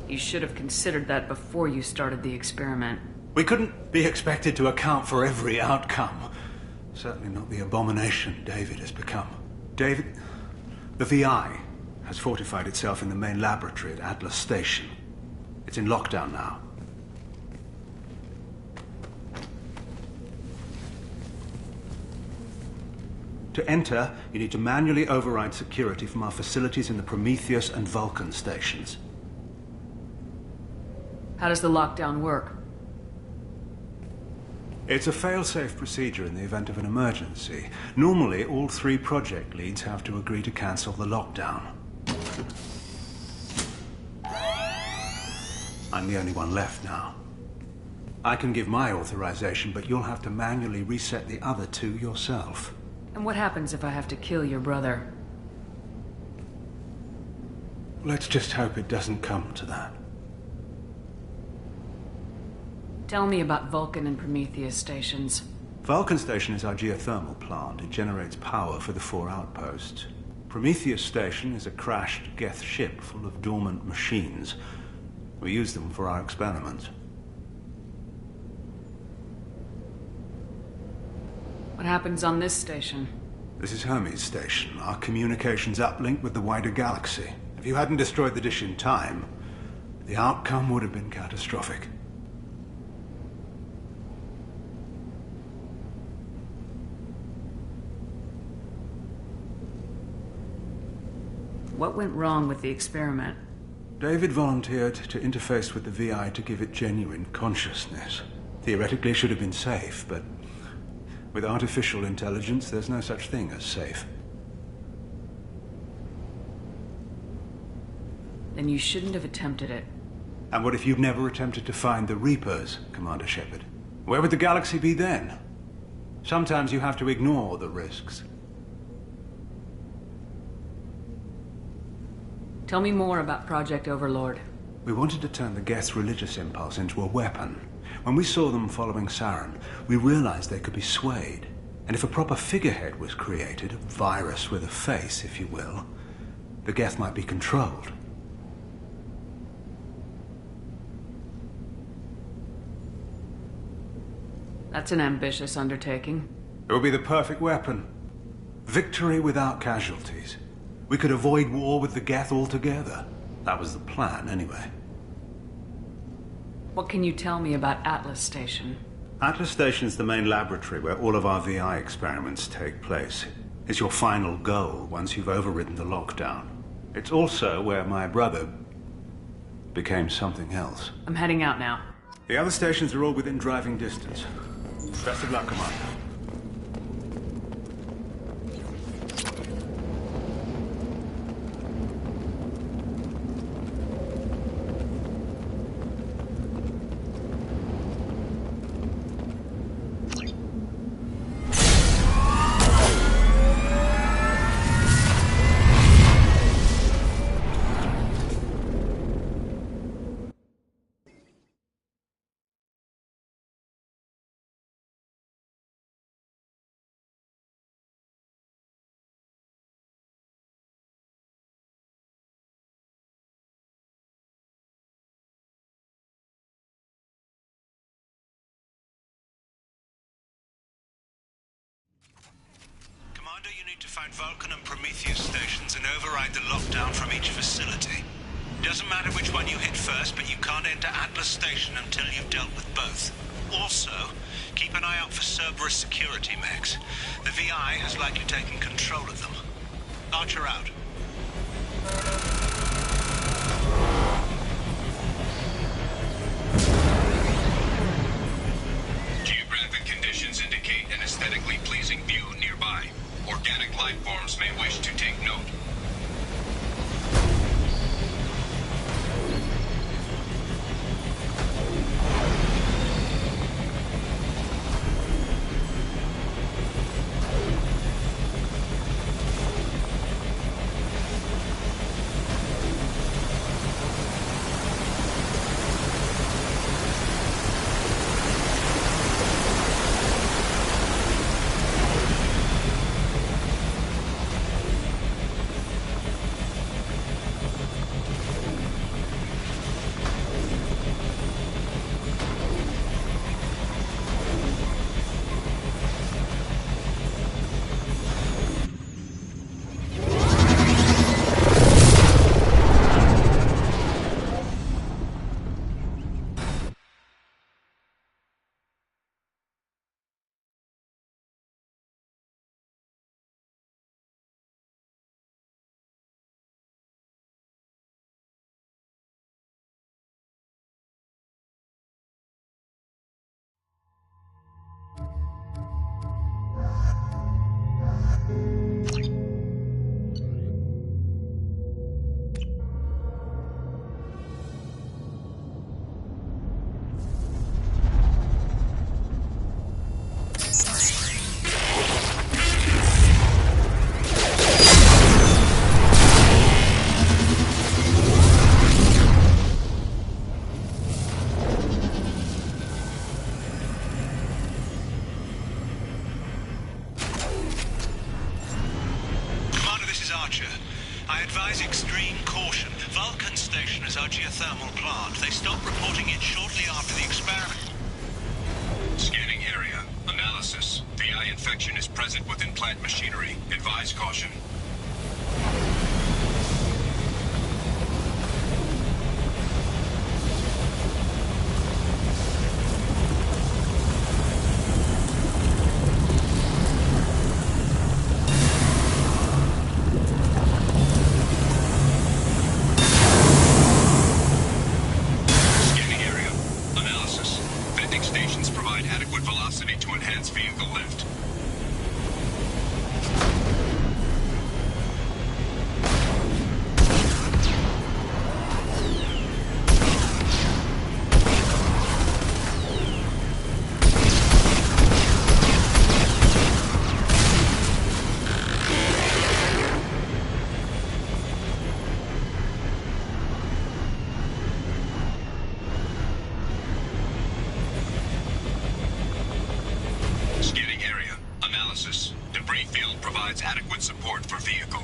You should have considered that before you started the experiment. We couldn't be expected to account for every outcome. Certainly not the abomination David has become. David... The VI has fortified itself in the main laboratory at Atlas Station. It's in lockdown now. To enter, you need to manually override security from our facilities in the Prometheus and Vulcan stations. How does the lockdown work? It's a fail-safe procedure in the event of an emergency. Normally, all 3 project leads have to agree to cancel the lockdown. I'm the only one left now. I can give my authorization, but you'll have to manually reset the other 2 yourself. And what happens if I have to kill your brother? Let's just hope it doesn't come to that. Tell me about Vulcan and Prometheus stations. Vulcan Station is our geothermal plant. It generates power for the 4 outposts. Prometheus Station is a crashed Geth ship full of dormant machines. We use them for our experiments. What happens on this station? This is Hermes Station, our communications uplink with the wider galaxy. If you hadn't destroyed the dish in time, the outcome would have been catastrophic. What went wrong with the experiment? David volunteered to interface with the VI to give it genuine consciousness. Theoretically, it should have been safe, but with artificial intelligence, there's no such thing as safe. Then you shouldn't have attempted it. And what if you'd never attempted to find the Reapers, Commander Shepard? Where would the galaxy be then? Sometimes you have to ignore the risks. Tell me more about Project Overlord. We wanted to turn the Geth's religious impulse into a weapon. When we saw them following Saren, we realized they could be swayed. And if a proper figurehead was created, a virus with a face, if you will, the Geth might be controlled. That's an ambitious undertaking. It would be the perfect weapon. Victory without casualties. We could avoid war with the Geth altogether. That was the plan, anyway. What can you tell me about Atlas Station? Atlas Station is the main laboratory where all of our VI experiments take place. It's your final goal once you've overridden the lockdown. It's also where my brother became something else. I'm heading out now. The other stations are all within driving distance. Best of luck, Commander. You need to find Vulcan and Prometheus stations and override the lockdown from each facility. Doesn't matter which one you hit first, but you can't enter Atlas Station until you've dealt with both. Also, keep an eye out for Cerberus security mechs. The VI has likely taken control of them. Archer out. Geographic conditions indicate an aesthetically pleasing view nearby. Organic life forms may wish to take note. Roger. I advise extreme caution. Vulcan Station is our geothermal plant. They stopped reporting it shortly after the experiment. Scanning area. Analysis. VI infection is present within plant machinery. Advise caution. Debris field provides adequate support for vehicle.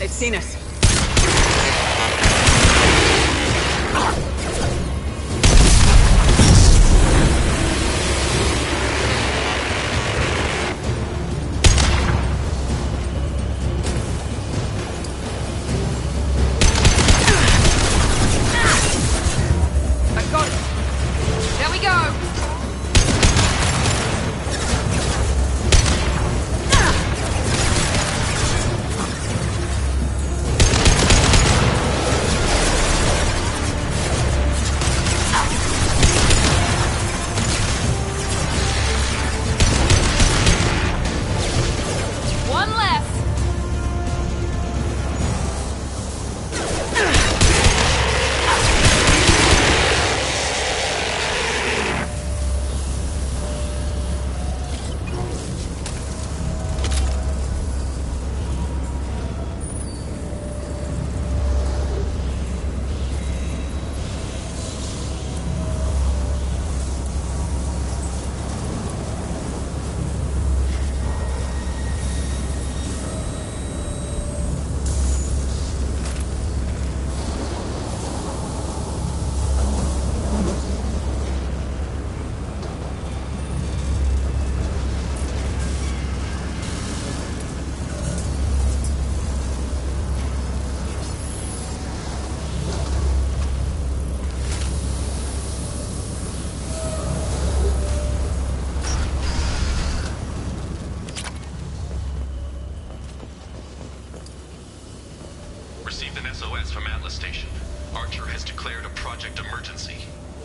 They've seen us. I got it. There we go. One less. Received an SOS from Atlas Station. Archer has declared a project emergency.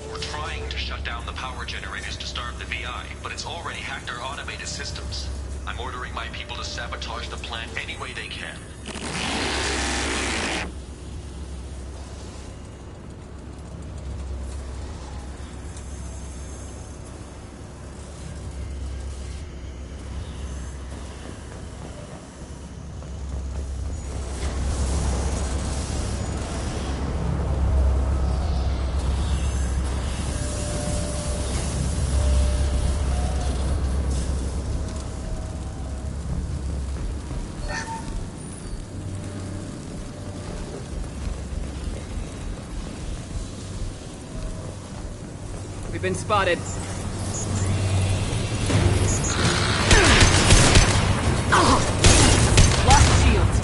We're trying to shut down the power generators to starve the VI, but it's already hacked our automated systems. I'm ordering my people to sabotage the plant any way they can. We've been spotted. Lost shields.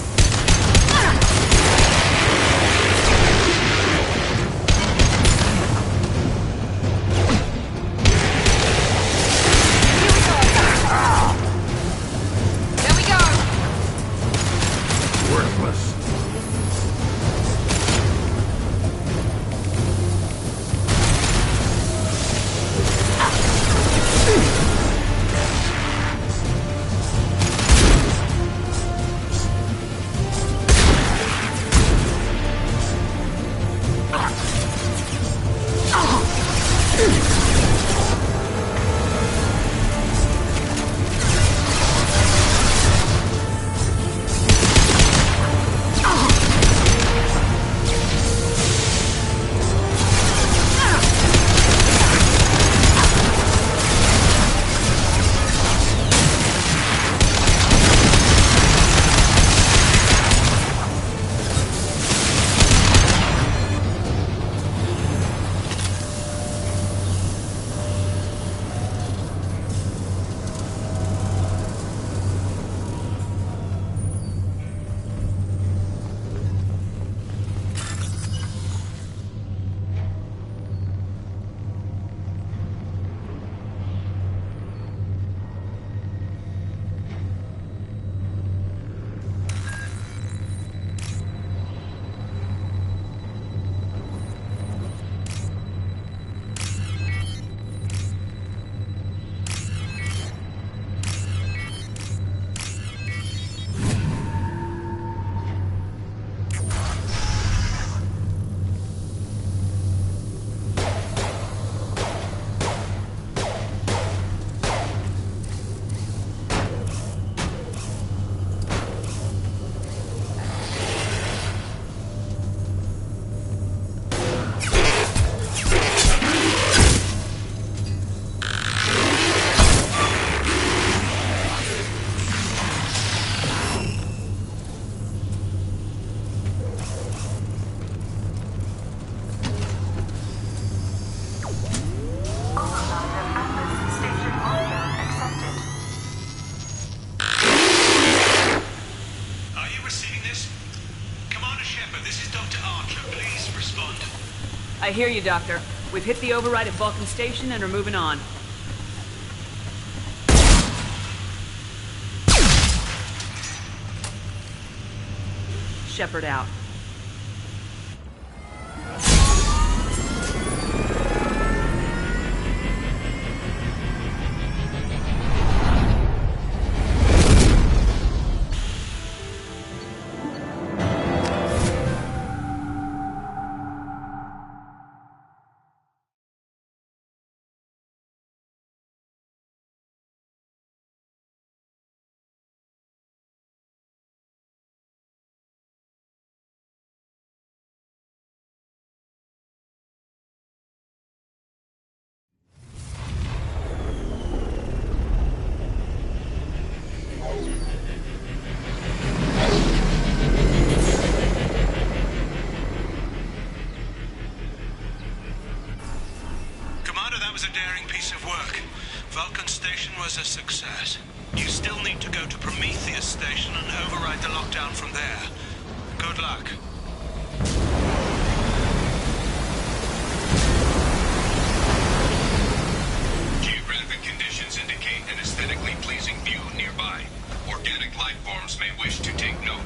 There we go. Worthless. receiving this? Commander Shepard, this is Dr. Archer. Please respond. I hear you, Doctor. We've hit the override at Vulcan Station and are moving on. Shepard out. A daring piece of work. Vulcan Station was a success. You still need to go to Prometheus Station and override the lockdown from there. Good luck. Geographic conditions indicate an aesthetically pleasing view nearby. Organic life forms may wish to take note.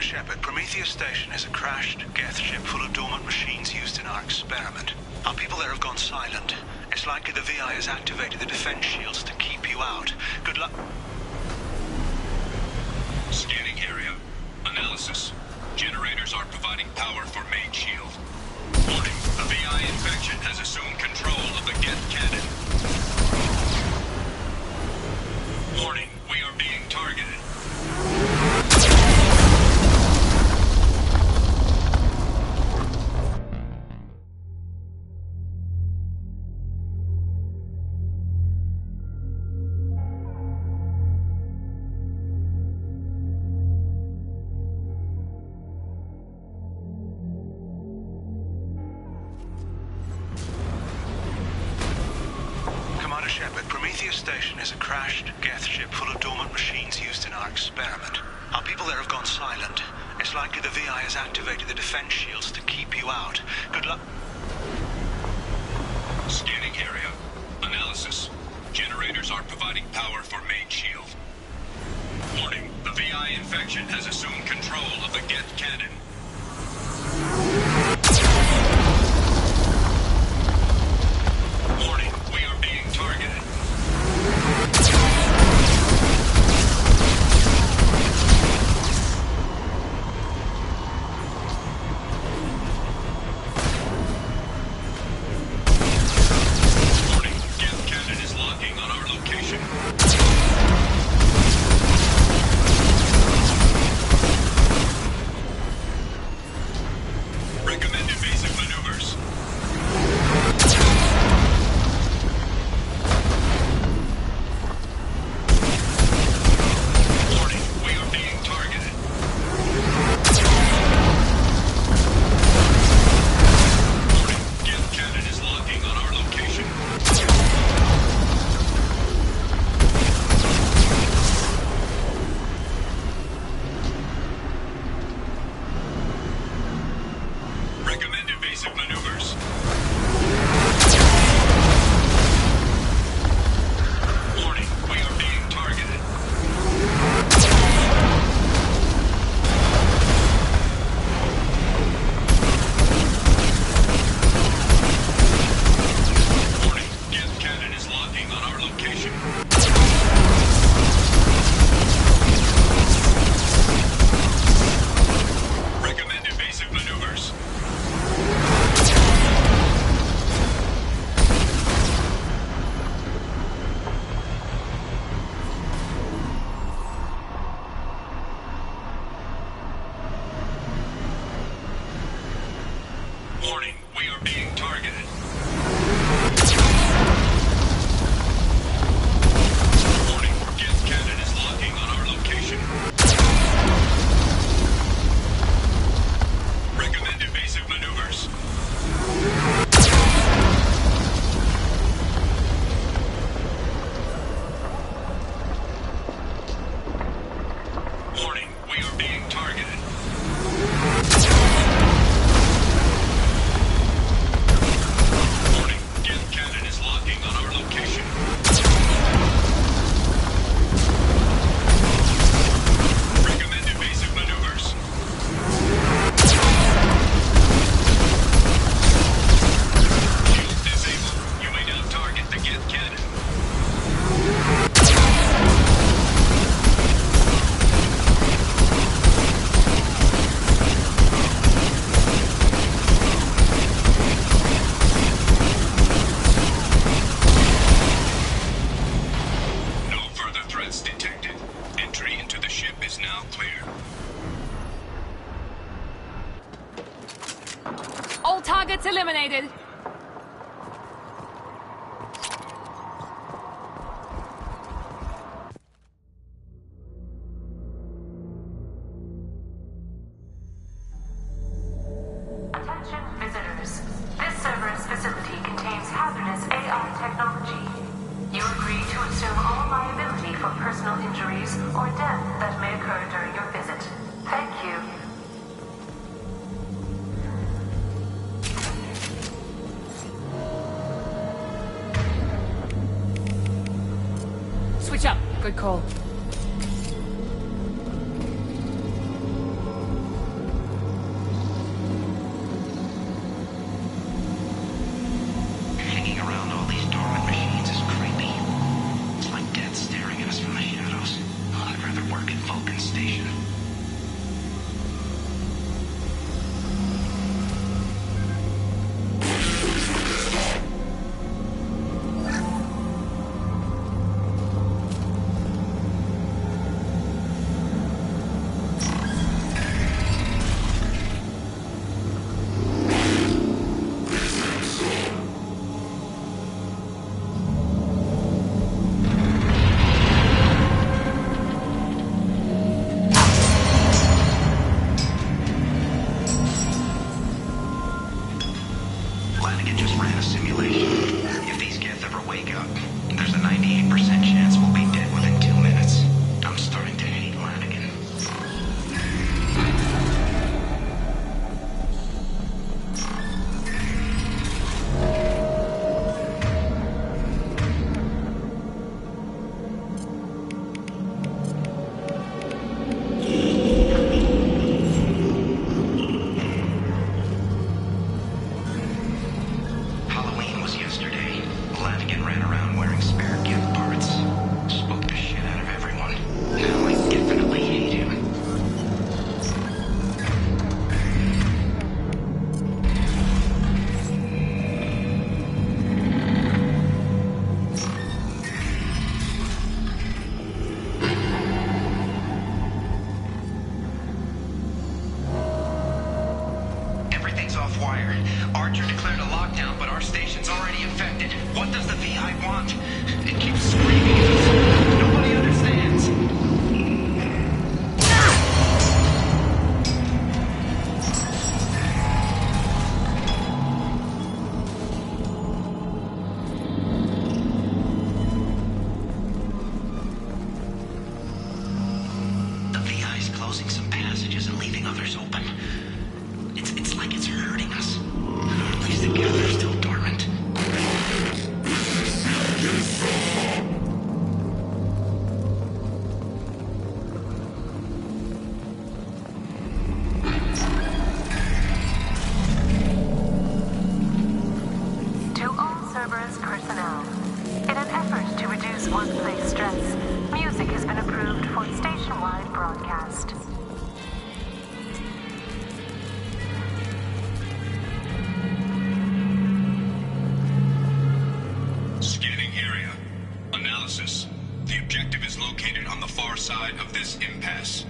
Shepard, Prometheus Station is a crashed Geth ship full of dormant machines used in our experiment. Our people there have gone silent. It's likely the VI has activated the defense shields to keep you out. Good luck. Scanning area. Analysis. Generators are providing power for main shield. Warning, a VI infection has assumed control of the Geth cannon. Warning, we are being targeted. Shepard, Prometheus Station is a crashed Geth ship full of dormant machines used in our experiment. Our people there have gone silent. It's likely the VI has activated the defense shields to keep you out. Good luck. Scanning area. Analysis. Generators are providing power for main shield. Warning, the VI infection has assumed control control of the Geth cannon. Warning, we are being targeted. Warning, Geth cannon is locking on our location. Recommend evasive maneuvers. Warning, we are being targeted. Warning, Geth cannon is locking on our location. Recommend evasive maneuvers. Warning, we are being targeted. Warning, Geth cannon is locking on our location. Recommend evasive maneuvers. Warning, we are being targeted. Warning, Geth cannon is locking on our location. Recommend evasive maneuvers. Warning, we are being targeted. Warning, Geth cannon is locking on our location. Recommend evasive maneuvers. Shield disabled. You may now target the Geth cannon. No further threats detected. Entry into the ship is now clear. All targets eliminated. Attention visitors. This Cerberus facility contains hazardous AI technology. You agree to assume all liability for personal injuries or death that may occur during your visit. Thank you. Switch up. Good call. Hanging around all these dormant machines is creepy. It's like death staring at us from the shadows. I'd rather work at Vulcan Station. Archer declared a lockdown, but our station's already infected. What does the VI want? It keeps screaming at us. Nobody understands. The VI's closing some passages and leaving others open. It's like it's hurting us. At least the gather's still dormant. To all Cerberus personnel, in an effort to reduce workplace stress, music has been approved for station-wide broadcast. Scanning area. Analysis. The objective is located on the far side of this impasse.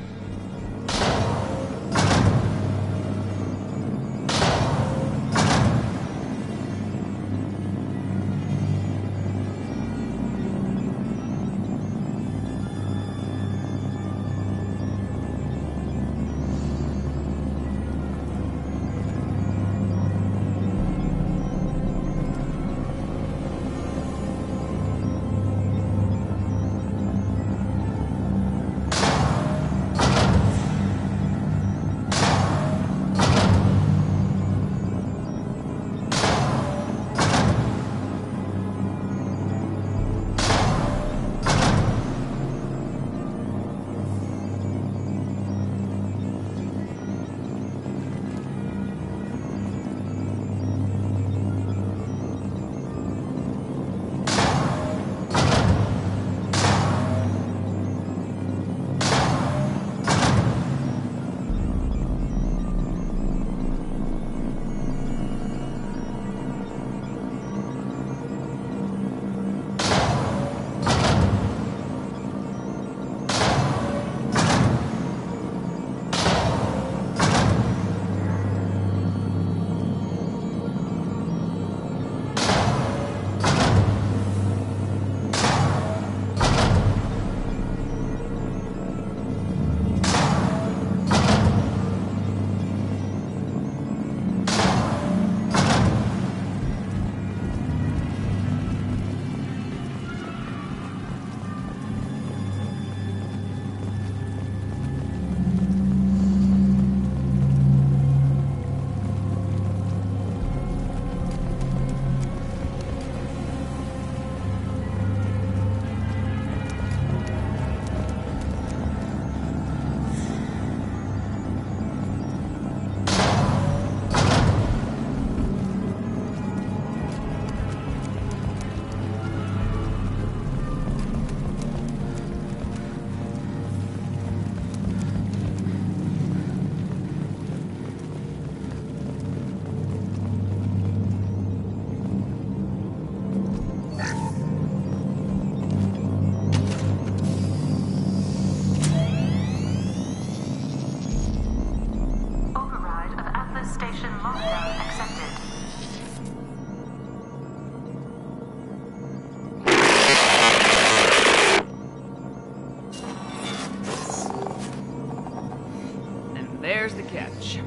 There's the catch.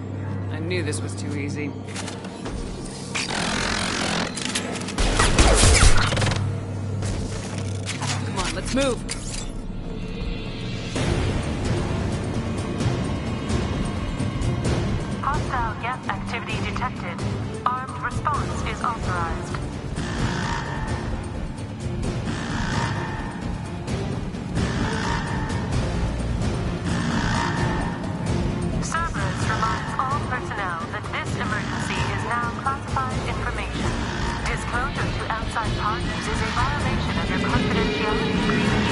I knew this was too easy. Come on, let's move. Hostile gas activity detected. Armed response is authorized. Cerberus reminds all personnel that this emergency is now classified information. Disclosure to outside partners is a violation of your confidentiality agreement.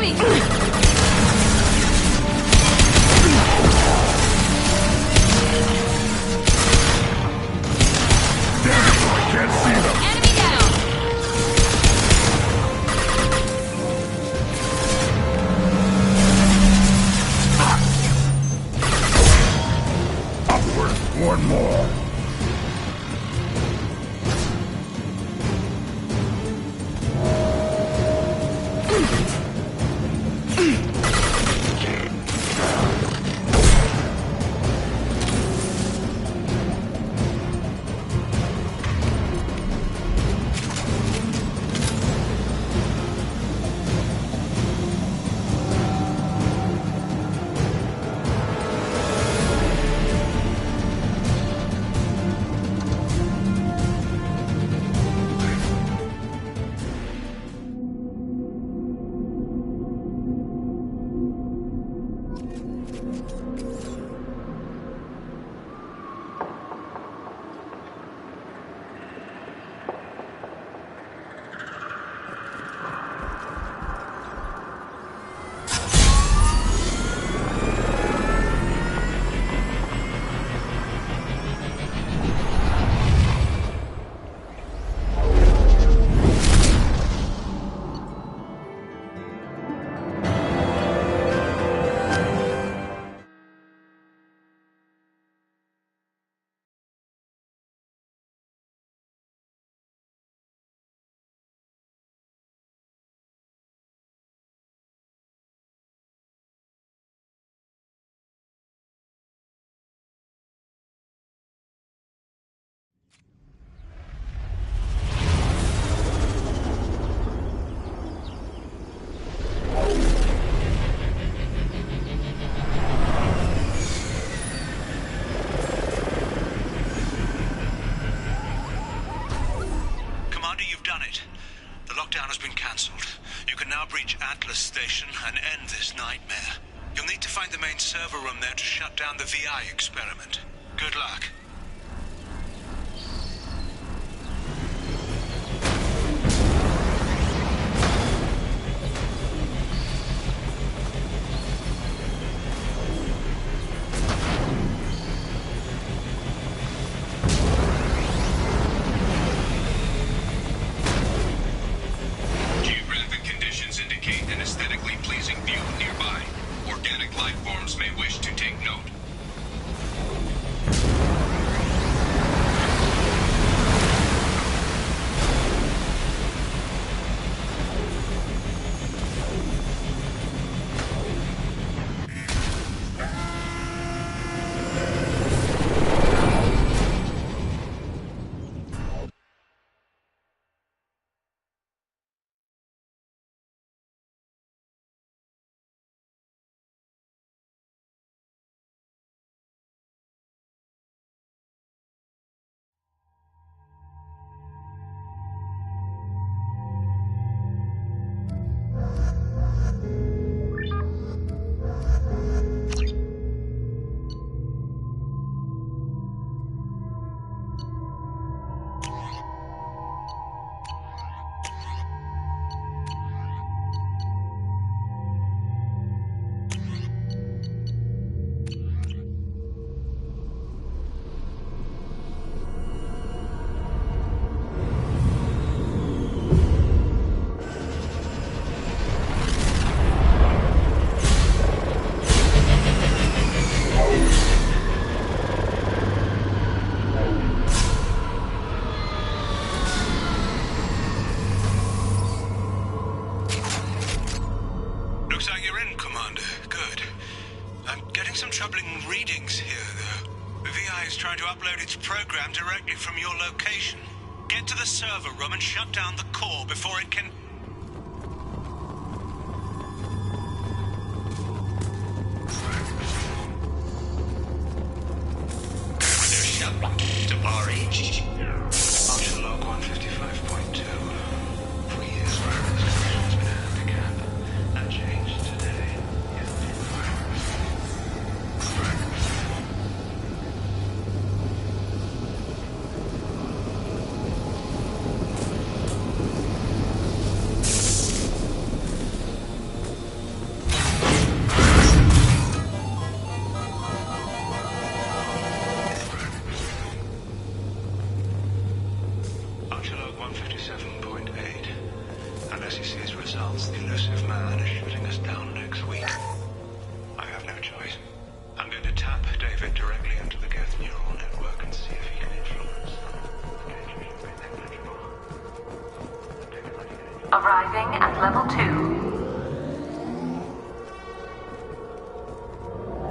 enemy! Can't see them. Enemy down! Upward. One more. Atlas Station and end this nightmare. You'll need to find the main server room there to shut down the VI experiment. Good luck. And shut down the core before it can... Tabari. Ultra log 155.2. 3 years wireless connection's been handicapped. That changed today. unless he sees results. The elusive man is shooting us down next week. I have no choice. I'm going to tap David directly into the Geth neural network and see if he can influence. Arriving at level 2.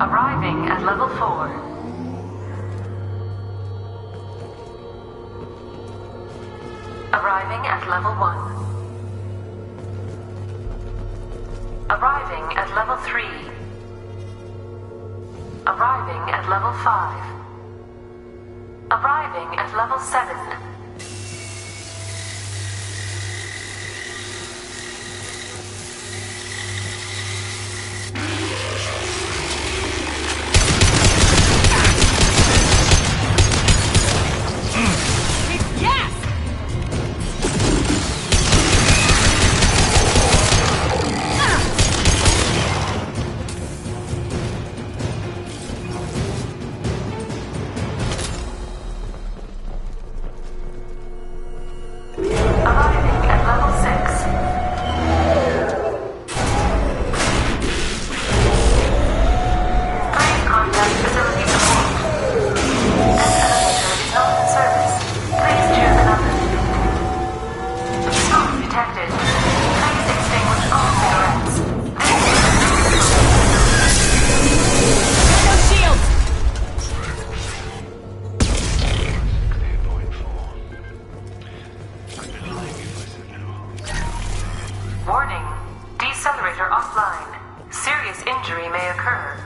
Arriving at level 4. Arriving at level 1. Arriving at level 3. Arriving at level 5. Arriving at level 7. Warning. Decelerator offline. Serious injury may occur.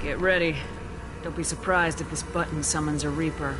Get ready. Don't be surprised if this button summons a Reaper.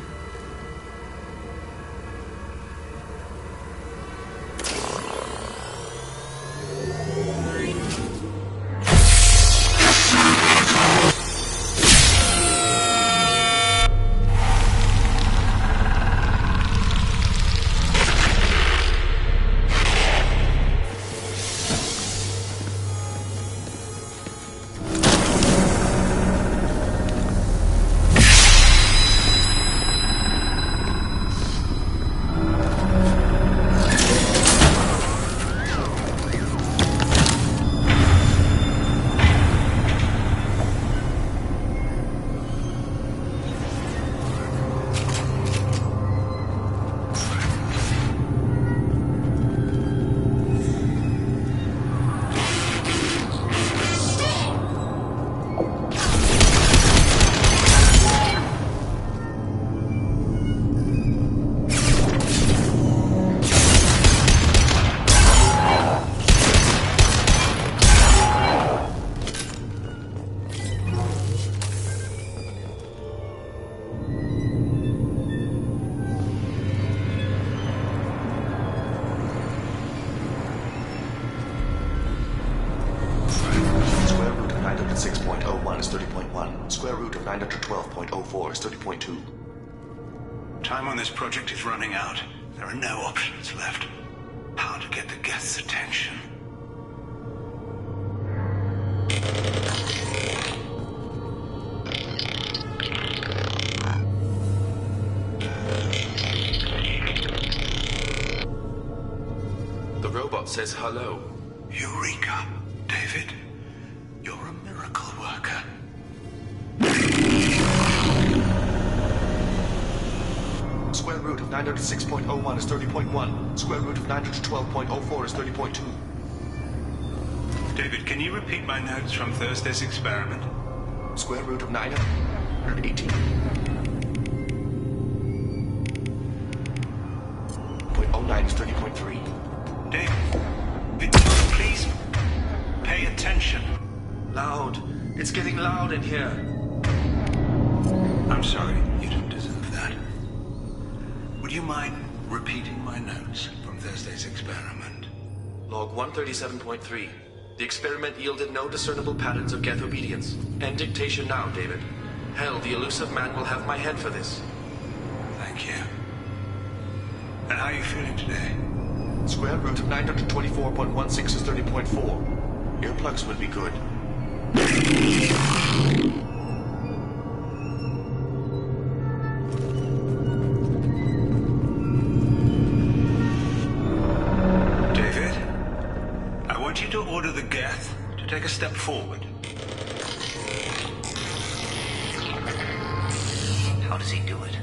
Square root of 912.04 is 30.2. Time on this project is running out. There are no options left. How to get the Geth's attention? The robot says hello. Eureka, David. You're a miracle worker. Square root of 906.01 is 30.1. Square root of 912.04 is 30.2. David, can you repeat my notes from Thursday's experiment? Square root of 918. It's getting loud in here. I'm sorry, you didn't deserve that. Would you mind repeating my notes from Thursday's experiment? Log 137.3. The experiment yielded no discernible patterns of Geth obedience. End dictation now, David. Hell, the elusive man will have my head for this. Thank you. And how are you feeling today? Square root of 924.16 is 30.4. Earplugs would be good. David, I want you to order the Geth to take a step forward. How does he do it?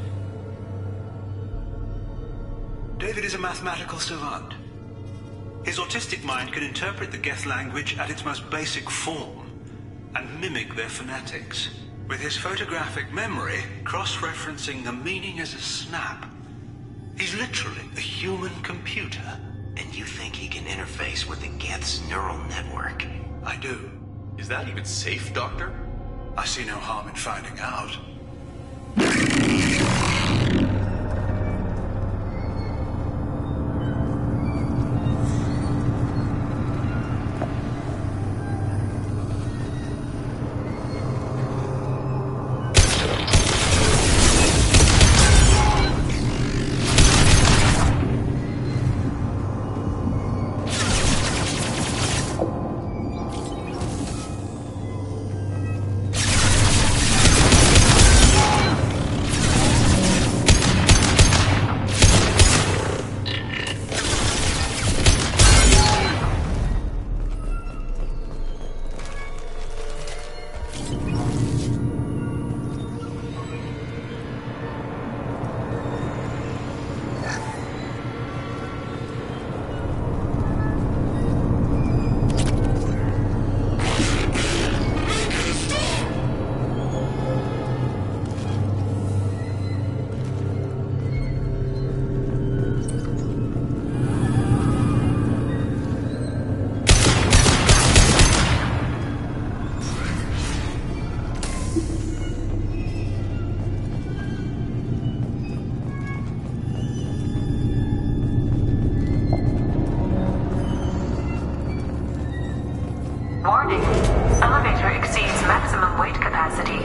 David is a mathematical savant. His autistic mind can interpret the Geth language at its most basic form and mimic their phonetics, with his photographic memory cross-referencing the meaning as a snap. He's literally a human computer. And you think he can interface with the Geth's neural network? I do. Is that even safe, Doctor? I see no harm in finding out. Warning. Elevator exceeds maximum weight capacity.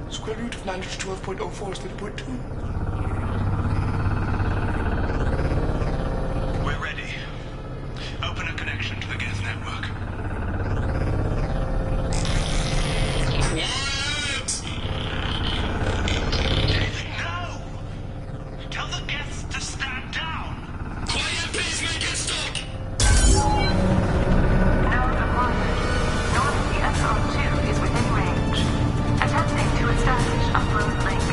Square root of 912.04 is 30.2. We're ready. Open a connection to the Geth network. David, no! Tell the Geths to stand down! Quiet, pacemaker, stop! Node acquired. Normandy SR2 is within range. Attempting to establish upload link.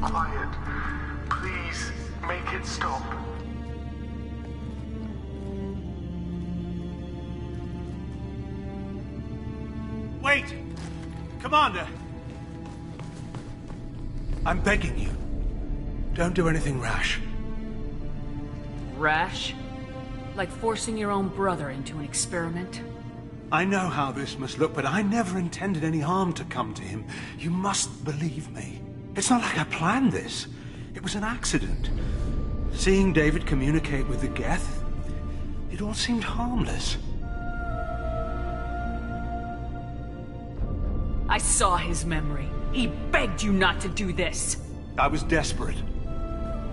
Quiet. Please, make it stop. Wait! Commander! I'm begging you. Don't do anything rash. Rash? Like forcing your own brother into an experiment? I know how this must look, but I never intended any harm to come to him. You must believe me. It's not like I planned this. It was an accident. Seeing David communicate with the Geth, it all seemed harmless. I saw his memory. He begged you not to do this. I was desperate.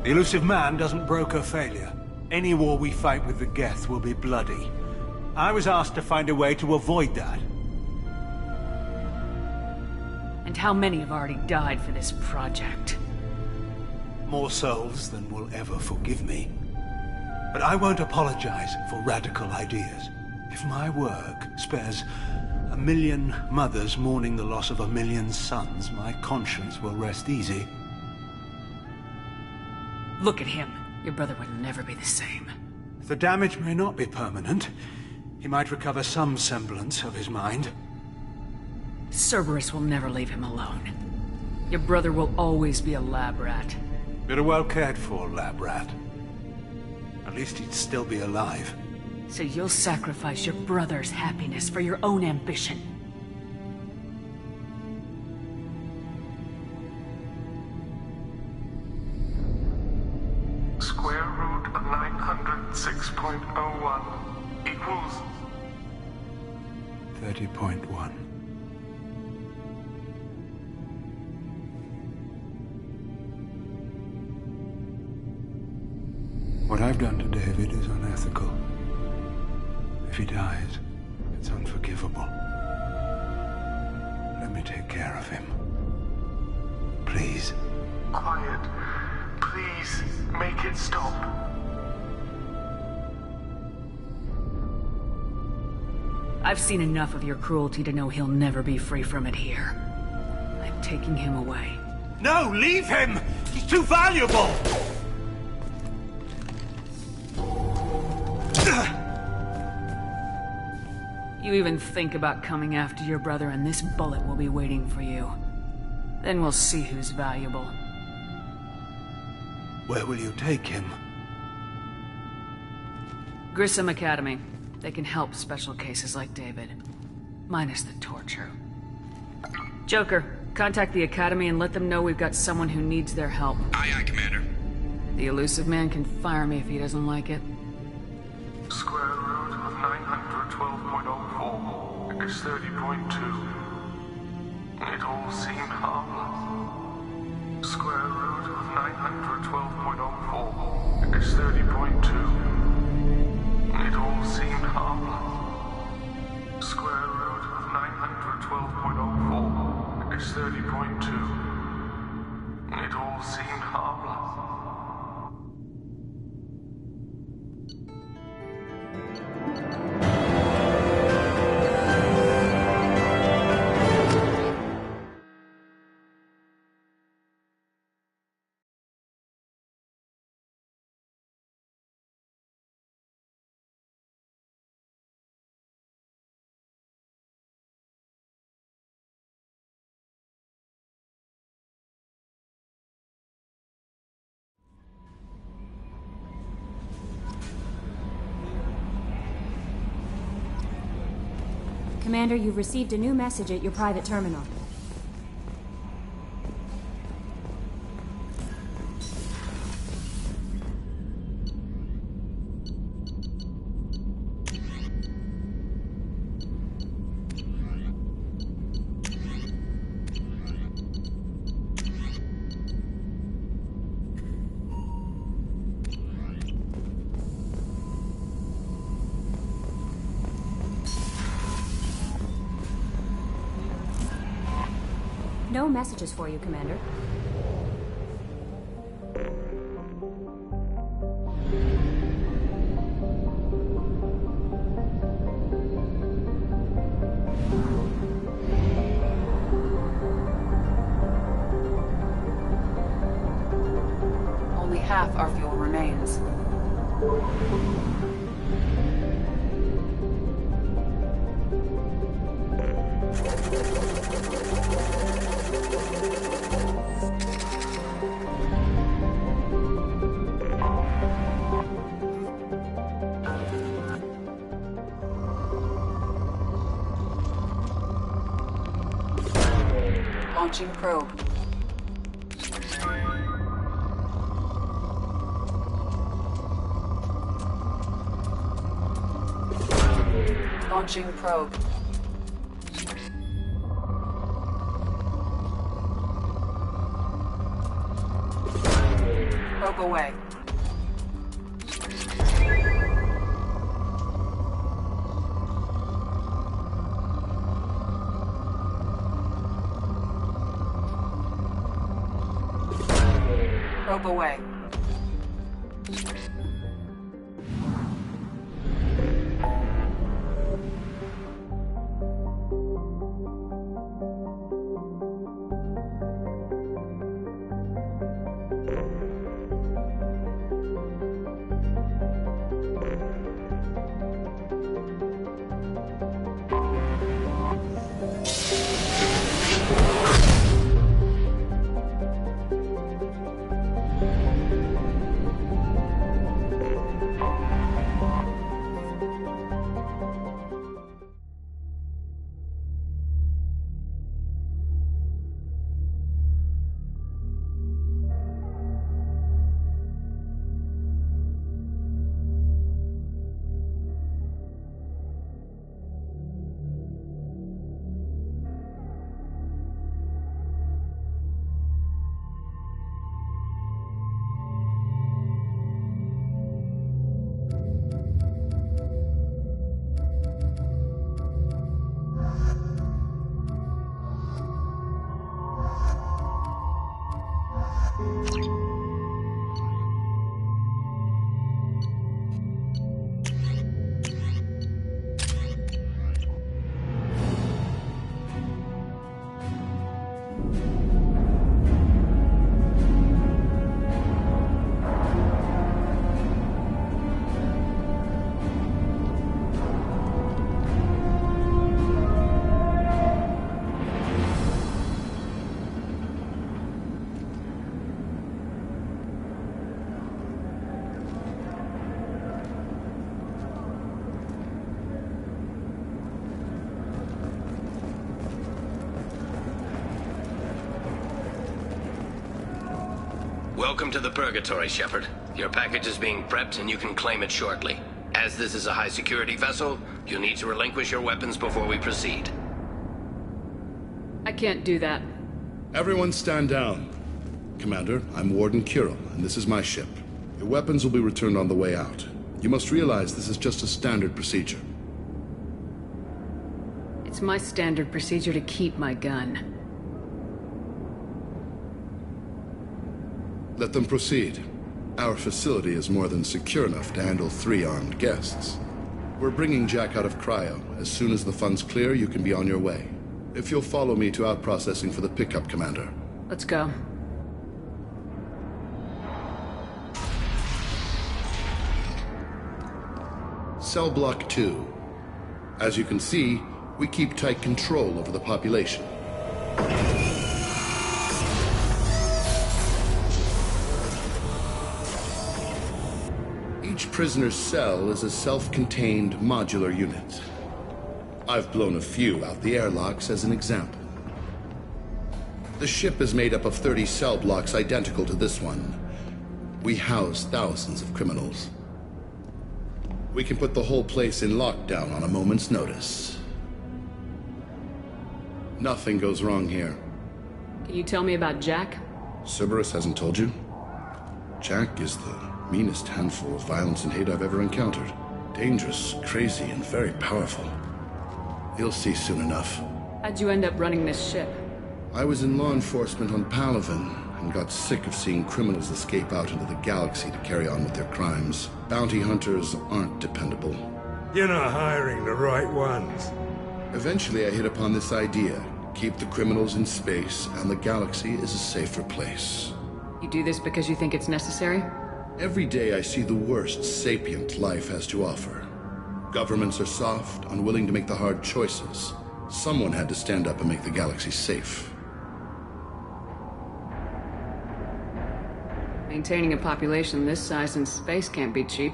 The Elusive Man doesn't broker failure. Any war we fight with the Geth will be bloody. I was asked to find a way to avoid that. And how many have already died for this project? More souls than will ever forgive me. But I won't apologize for radical ideas. If my work spares 1 million mothers mourning the loss of 1 million sons, my conscience will rest easy. Look at him. Your brother would never be the same. The damage may not be permanent. He might recover some semblance of his mind. Cerberus will never leave him alone. Your brother will always be a lab rat. But a well-cared for lab rat. At least he'd still be alive. So you'll sacrifice your brother's happiness for your own ambition. Square root of 906.01 equals 30.1. What I've done to David is unethical. If he dies, it's unforgivable. Let me take care of him. Please. Quiet. Please, make it stop. I've seen enough of your cruelty to know he'll never be free from it here. I'm taking him away. No, leave him! He's too valuable! You even think about coming after your brother and this bullet will be waiting for you. Then we'll see who's valuable. Where will you take him? Grissom Academy. They can help special cases like David. Minus the torture. Joker, contact the Academy and let them know we've got someone who needs their help. Aye, aye, Commander. The Elusive Man can fire me if he doesn't like it. Square root of 912.04 is 30.2. It all seemed harmless. Square root of 912.04 is 30.2. It all seemed harmless. Square root of 912.04 is 30.2. It all seemed harmless. Commander, you've received a new message at your private terminal. No messages for you, Commander. half our fuel remains. Launching probe. Launching probe. Probe away. Probe away. Welcome to the Purgatory, Shepard. Your package is being prepped and you can claim it shortly. As this is a high-security vessel, you'll need to relinquish your weapons before we proceed. I can't do that. Everyone stand down. Commander, I'm Warden Kirill, and this is my ship. Your weapons will be returned on the way out. You must realize this is just a standard procedure. It's my standard procedure to keep my gun. Let them proceed. Our facility is more than secure enough to handle 3 armed guests. We're bringing Jack out of cryo. As soon as the funds clear, you can be on your way. If you'll follow me to out-processing for the pickup, Commander. Let's go. Cell Block 2. As you can see, we keep tight control over the population. Each prisoner's cell is a self-contained modular unit. I've blown a few out the airlocks as an example. The ship is made up of 30 cell blocks identical to this one. We house thousands of criminals. We can put the whole place in lockdown on a moment's notice. Nothing goes wrong here. Can you tell me about Jack? Cerberus hasn't told you? Jack is the meanest handful of violence and hate I've ever encountered. Dangerous, crazy, and very powerful. You'll see soon enough. How'd you end up running this ship? I was in law enforcement on Palaven, and got sick of seeing criminals escape out into the galaxy to carry on with their crimes. Bounty hunters aren't dependable. You're not hiring the right ones. Eventually I hit upon this idea. Keep the criminals in space, and the galaxy is a safer place. You do this because you think it's necessary? Every day I see the worst sapient life has to offer. Governments are soft, unwilling to make the hard choices. Someone had to stand up and make the galaxy safe. Maintaining a population this size in space can't be cheap.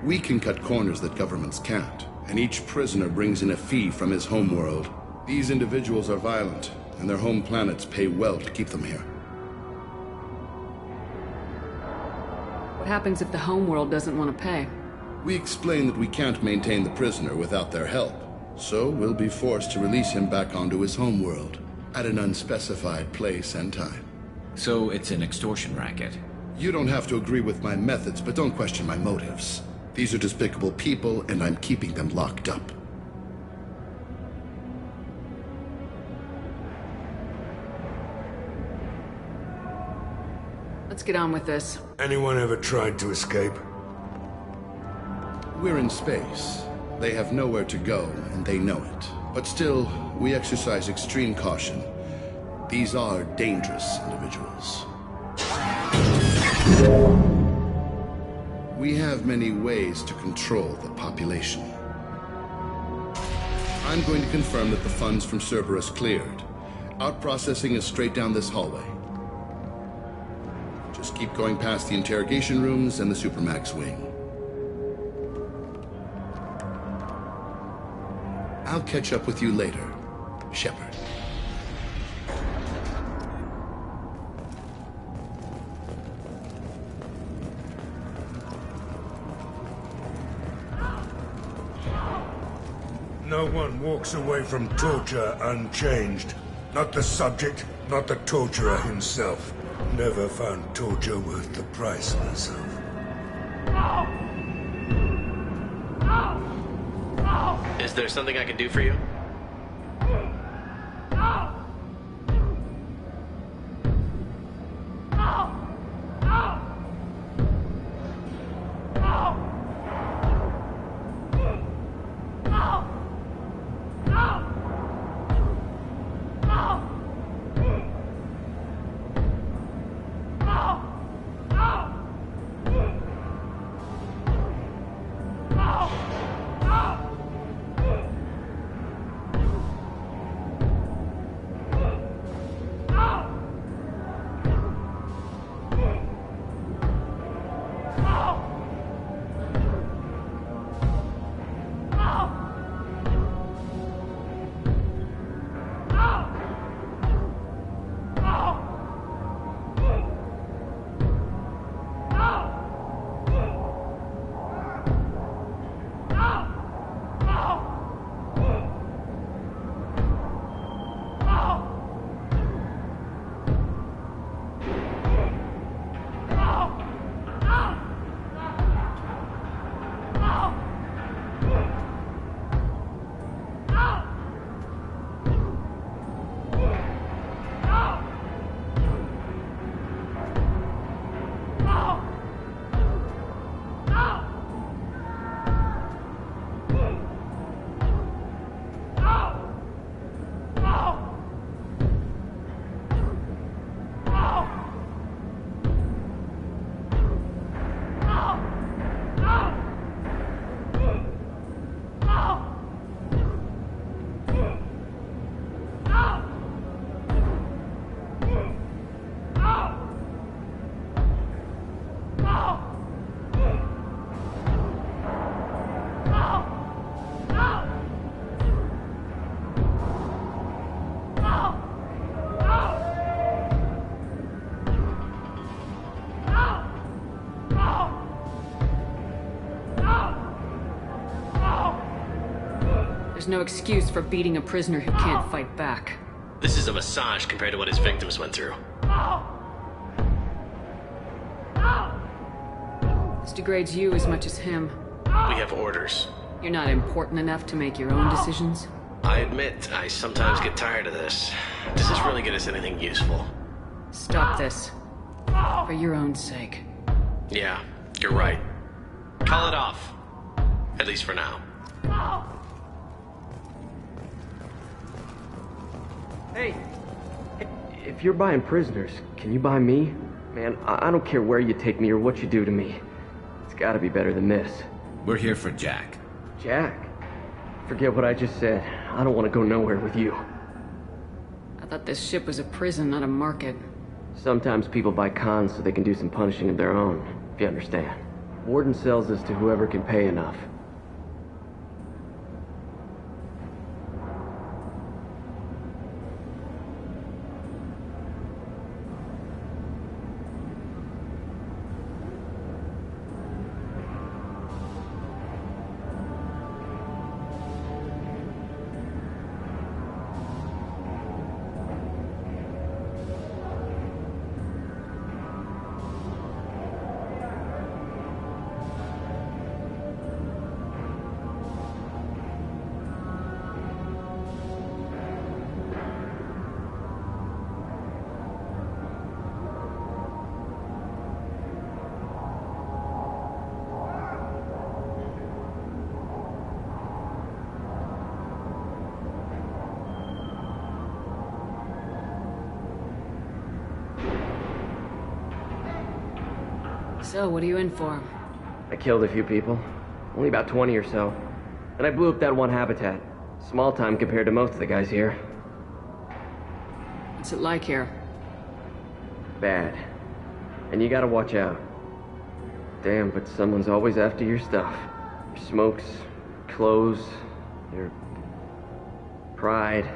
We can cut corners that governments can't, and each prisoner brings in a fee from his homeworld. These individuals are violent, and their home planets pay well to keep them here. What happens if the homeworld doesn't want to pay? We explain that we can't maintain the prisoner without their help, so we'll be forced to release him back onto his homeworld, at an unspecified place and time. So it's an extortion racket? You don't have to agree with my methods, but don't question my motives. These are despicable people, and I'm keeping them locked up. Let's get on with this. Anyone ever tried to escape? We're in space. They have nowhere to go, and they know it. But still, we exercise extreme caution. These are dangerous individuals. We have many ways to control the population. I'm going to confirm that the funds from Cerberus cleared. Outprocessing is straight down this hallway. Just keep going past the interrogation rooms and the Supermax wing. I'll catch up with you later, Shepard. No one walks away from torture unchanged. Not the subject, not the torturer himself. Never found torture worth the price myself. Is there something I can do for you? There's no excuse for beating a prisoner who can't fight back. This is a massage compared to what his victims went through. This degrades you as much as him. We have orders. You're not important enough to make your own decisions? I admit, I sometimes get tired of this. Does this really get us anything useful? Stop this. For your own sake. Yeah, you're right. Call it off. At least for now. Hey, if you're buying prisoners, can you buy me? Man, I don't care where you take me or what you do to me. It's gotta be better than this. We're here for Jack. Jack? Forget what I just said. I don't want to go nowhere with you. I thought this ship was a prison, not a market. Sometimes people buy cons so they can do some punishing of their own, if you understand. Warden sells this to whoever can pay enough. So, what are you in for? I killed a few people. Only about 20 or so. And I blew up that one habitat. Small time compared to most of the guys here. What's it like here? Bad. And you gotta watch out. Damn, but someone's always after your stuff. Your smokes, clothes, your pride.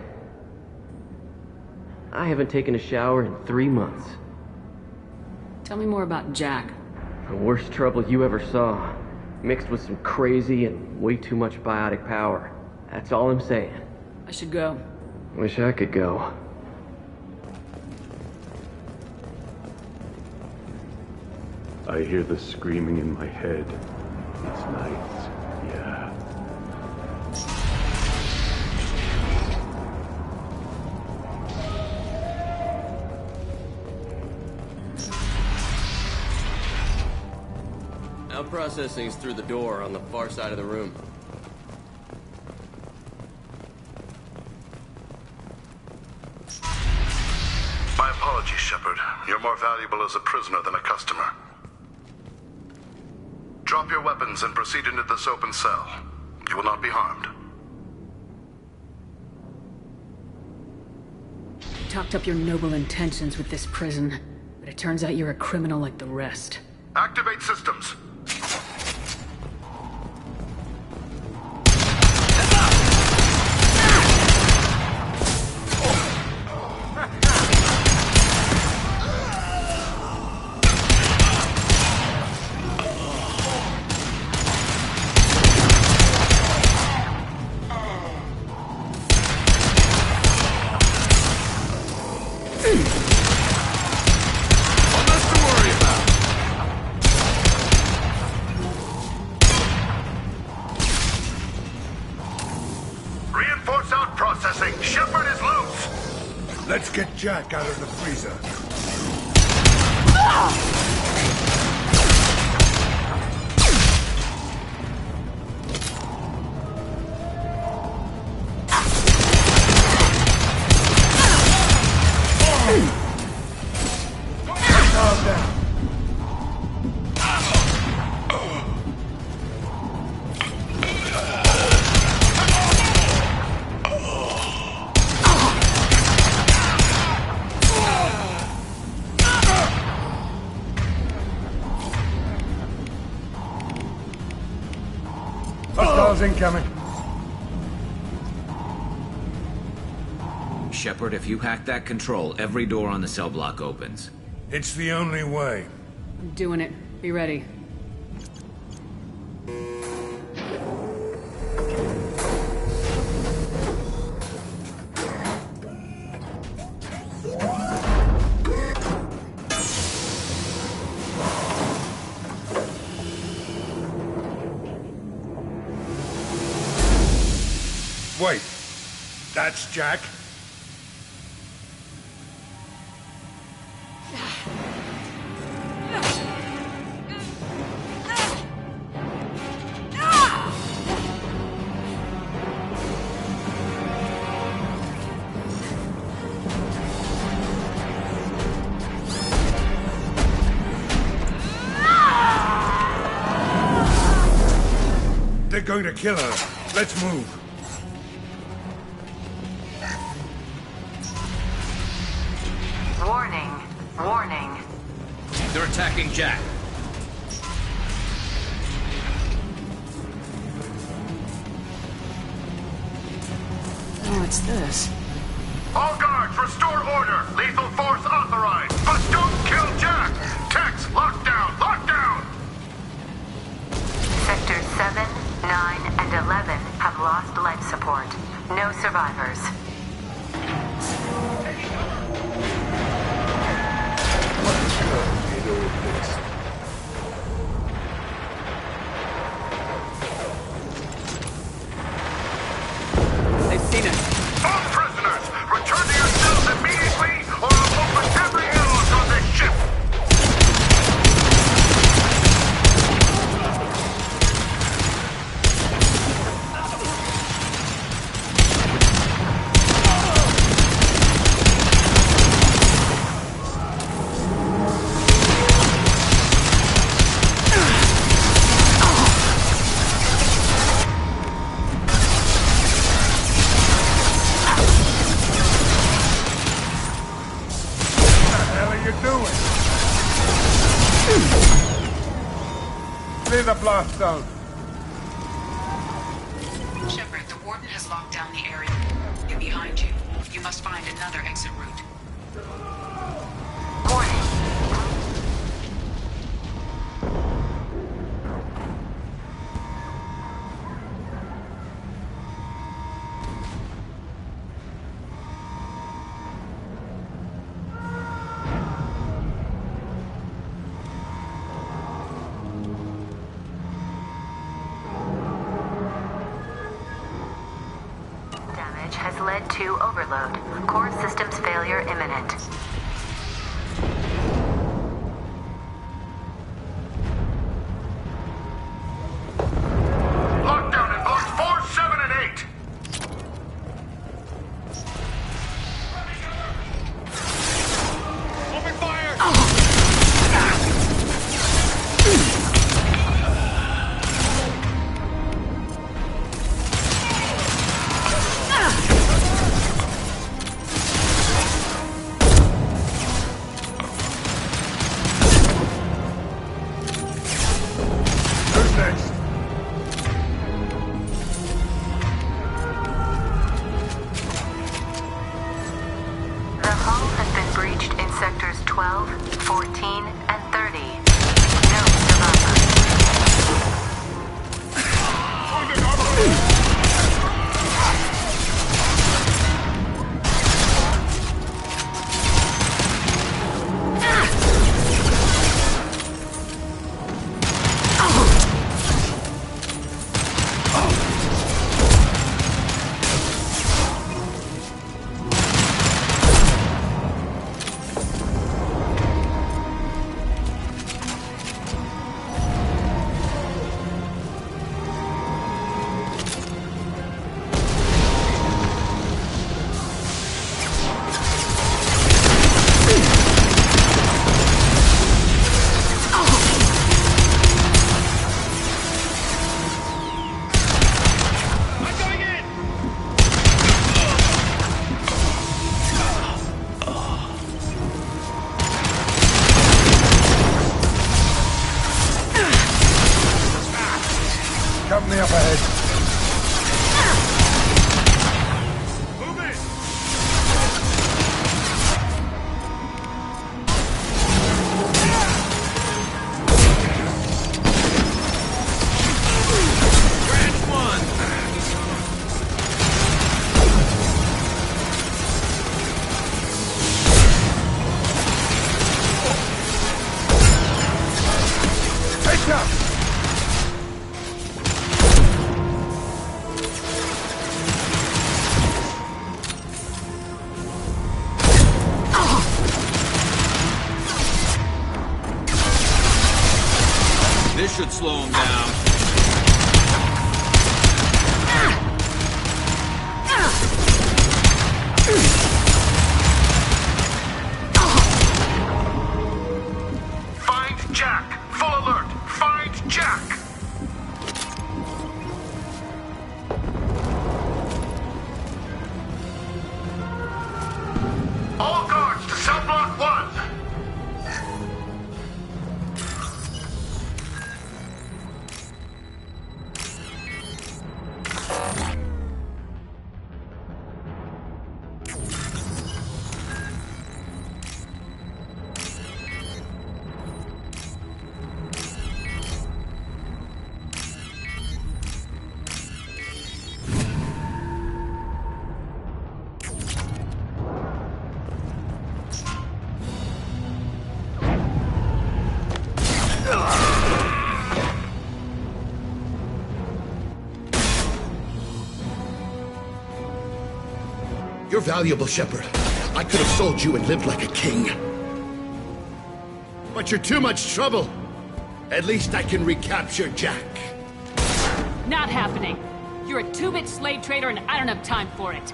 I haven't taken a shower in 3 months. Tell me more about Jack. The worst trouble you ever saw. Mixed with some crazy and way too much biotic power. That's all I'm saying. I should go. Wish I could go. I hear the screaming in my head. It's night, yeah. Now processing's through the door on the far side of the room. My apologies, Shepard. You're more valuable as a prisoner than a customer. Drop your weapons and proceed into this open cell. You will not be harmed. You talked up your noble intentions with this prison, but it turns out you're a criminal like the rest. Activate systems. Let's get Jack out of the freezer. Calm down. Hostiles incoming. Shepard, if you hack that control, every door on the cell block opens. It's the only way. I'm doing it. Be ready. Wait, that's Jack? they're going to kill her. Let's move. Warning. Warning. They're attacking Jack. Oh, it's this. All guards, restore order. Lethal force authorized. But don't kill Jack. Tex, lockdown, lockdown. Sectors 7, 9, and 11 have lost life support. No survivors. They've seen us. All prisoners, return to your cells immediately, or I'll open every airlock on this ship. Clear the blast zone. Shepard, the Warden has locked down the area. You're behind you. You must find another exit route. Damage has led to overload. Core systems failure imminent. Lockdown in blocks 4, 7, and 8. Open fire! Who's next? The hull has been breached in sectors 12, 14, and 30. No Company up ahead. Take up! This should slow him down. Find Jack! Full alert! Find Jack! You're valuable, Shepard. I could have sold you and lived like a king. But you're too much trouble. At least I can recapture Jack. Not happening. You're a two-bit slave trader and I don't have time for it.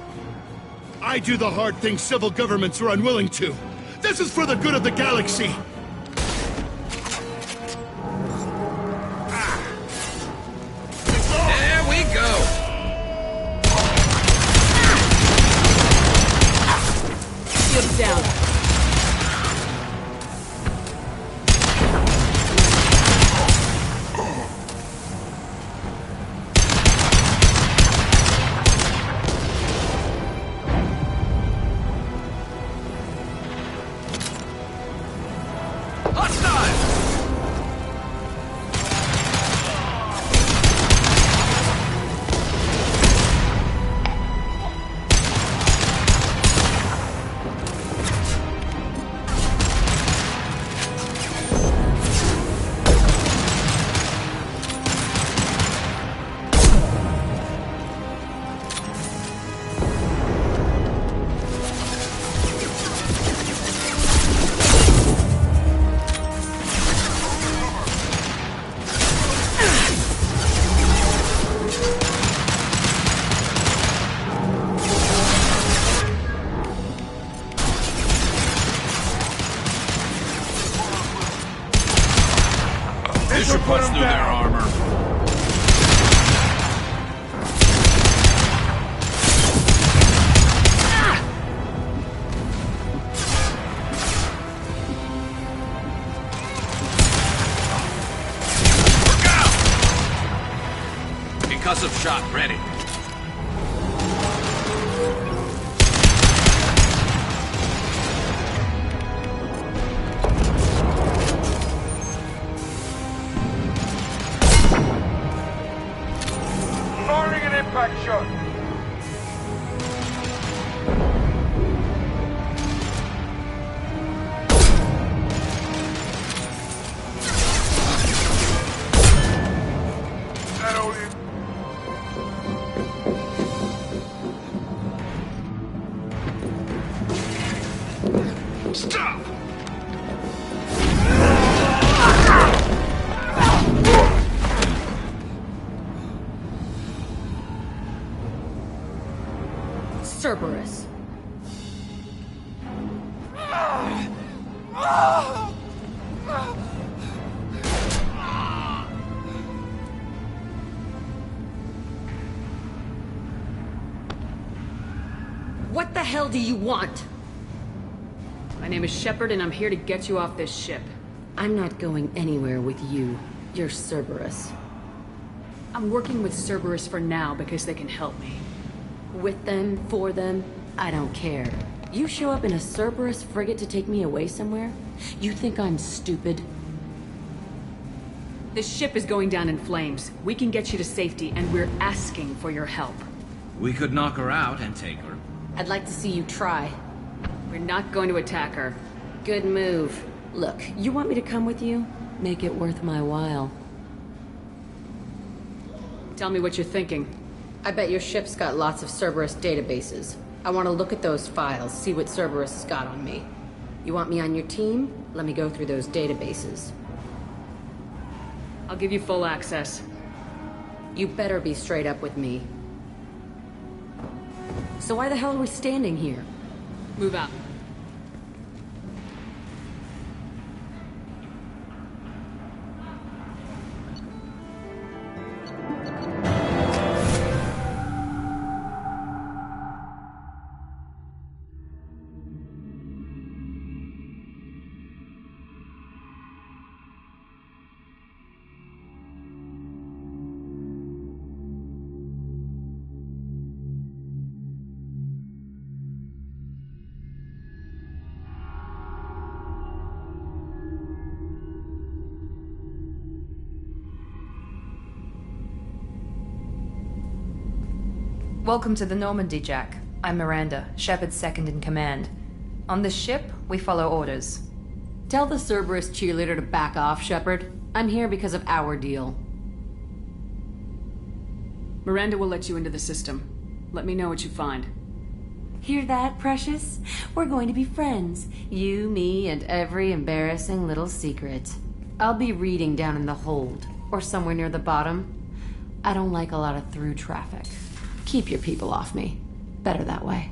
I do the hard things civil governments are unwilling to. This is for the good of the galaxy. There we go. Shield down. This should punch through their armor. Look out! Concussive shot ready. Impact shot. Stop! Cerberus. What the hell do you want? My name is Shepard, and I'm here to get you off this ship. I'm not going anywhere with you. You're Cerberus. I'm working with Cerberus for now because they can help me. With them, for them, I don't care. You show up in a Cerberus frigate to take me away somewhere? You think I'm stupid? This ship is going down in flames. We can get you to safety, and we're asking for your help. We could knock her out and take her. I'd like to see you try. We're not going to attack her. Good move. Look, you want me to come with you? Make it worth my while. Tell me what you're thinking. I bet your ship's got lots of Cerberus databases. I want to look at those files, see what Cerberus has got on me. You want me on your team? Let me go through those databases. I'll give you full access. You better be straight up with me. So why the hell are we standing here? Move out. Welcome to the Normandy, Jack. I'm Miranda, Shepard's second in command. On this ship, we follow orders. Tell the Cerberus cheerleader to back off, Shepard. I'm here because of our deal. Miranda will let you into the system. Let me know what you find. Hear that, Precious? We're going to be friends. You, me, and every embarrassing little secret. I'll be reading down in the hold, or somewhere near the bottom. I don't like a lot of through traffic. Keep your people off me. Better that way.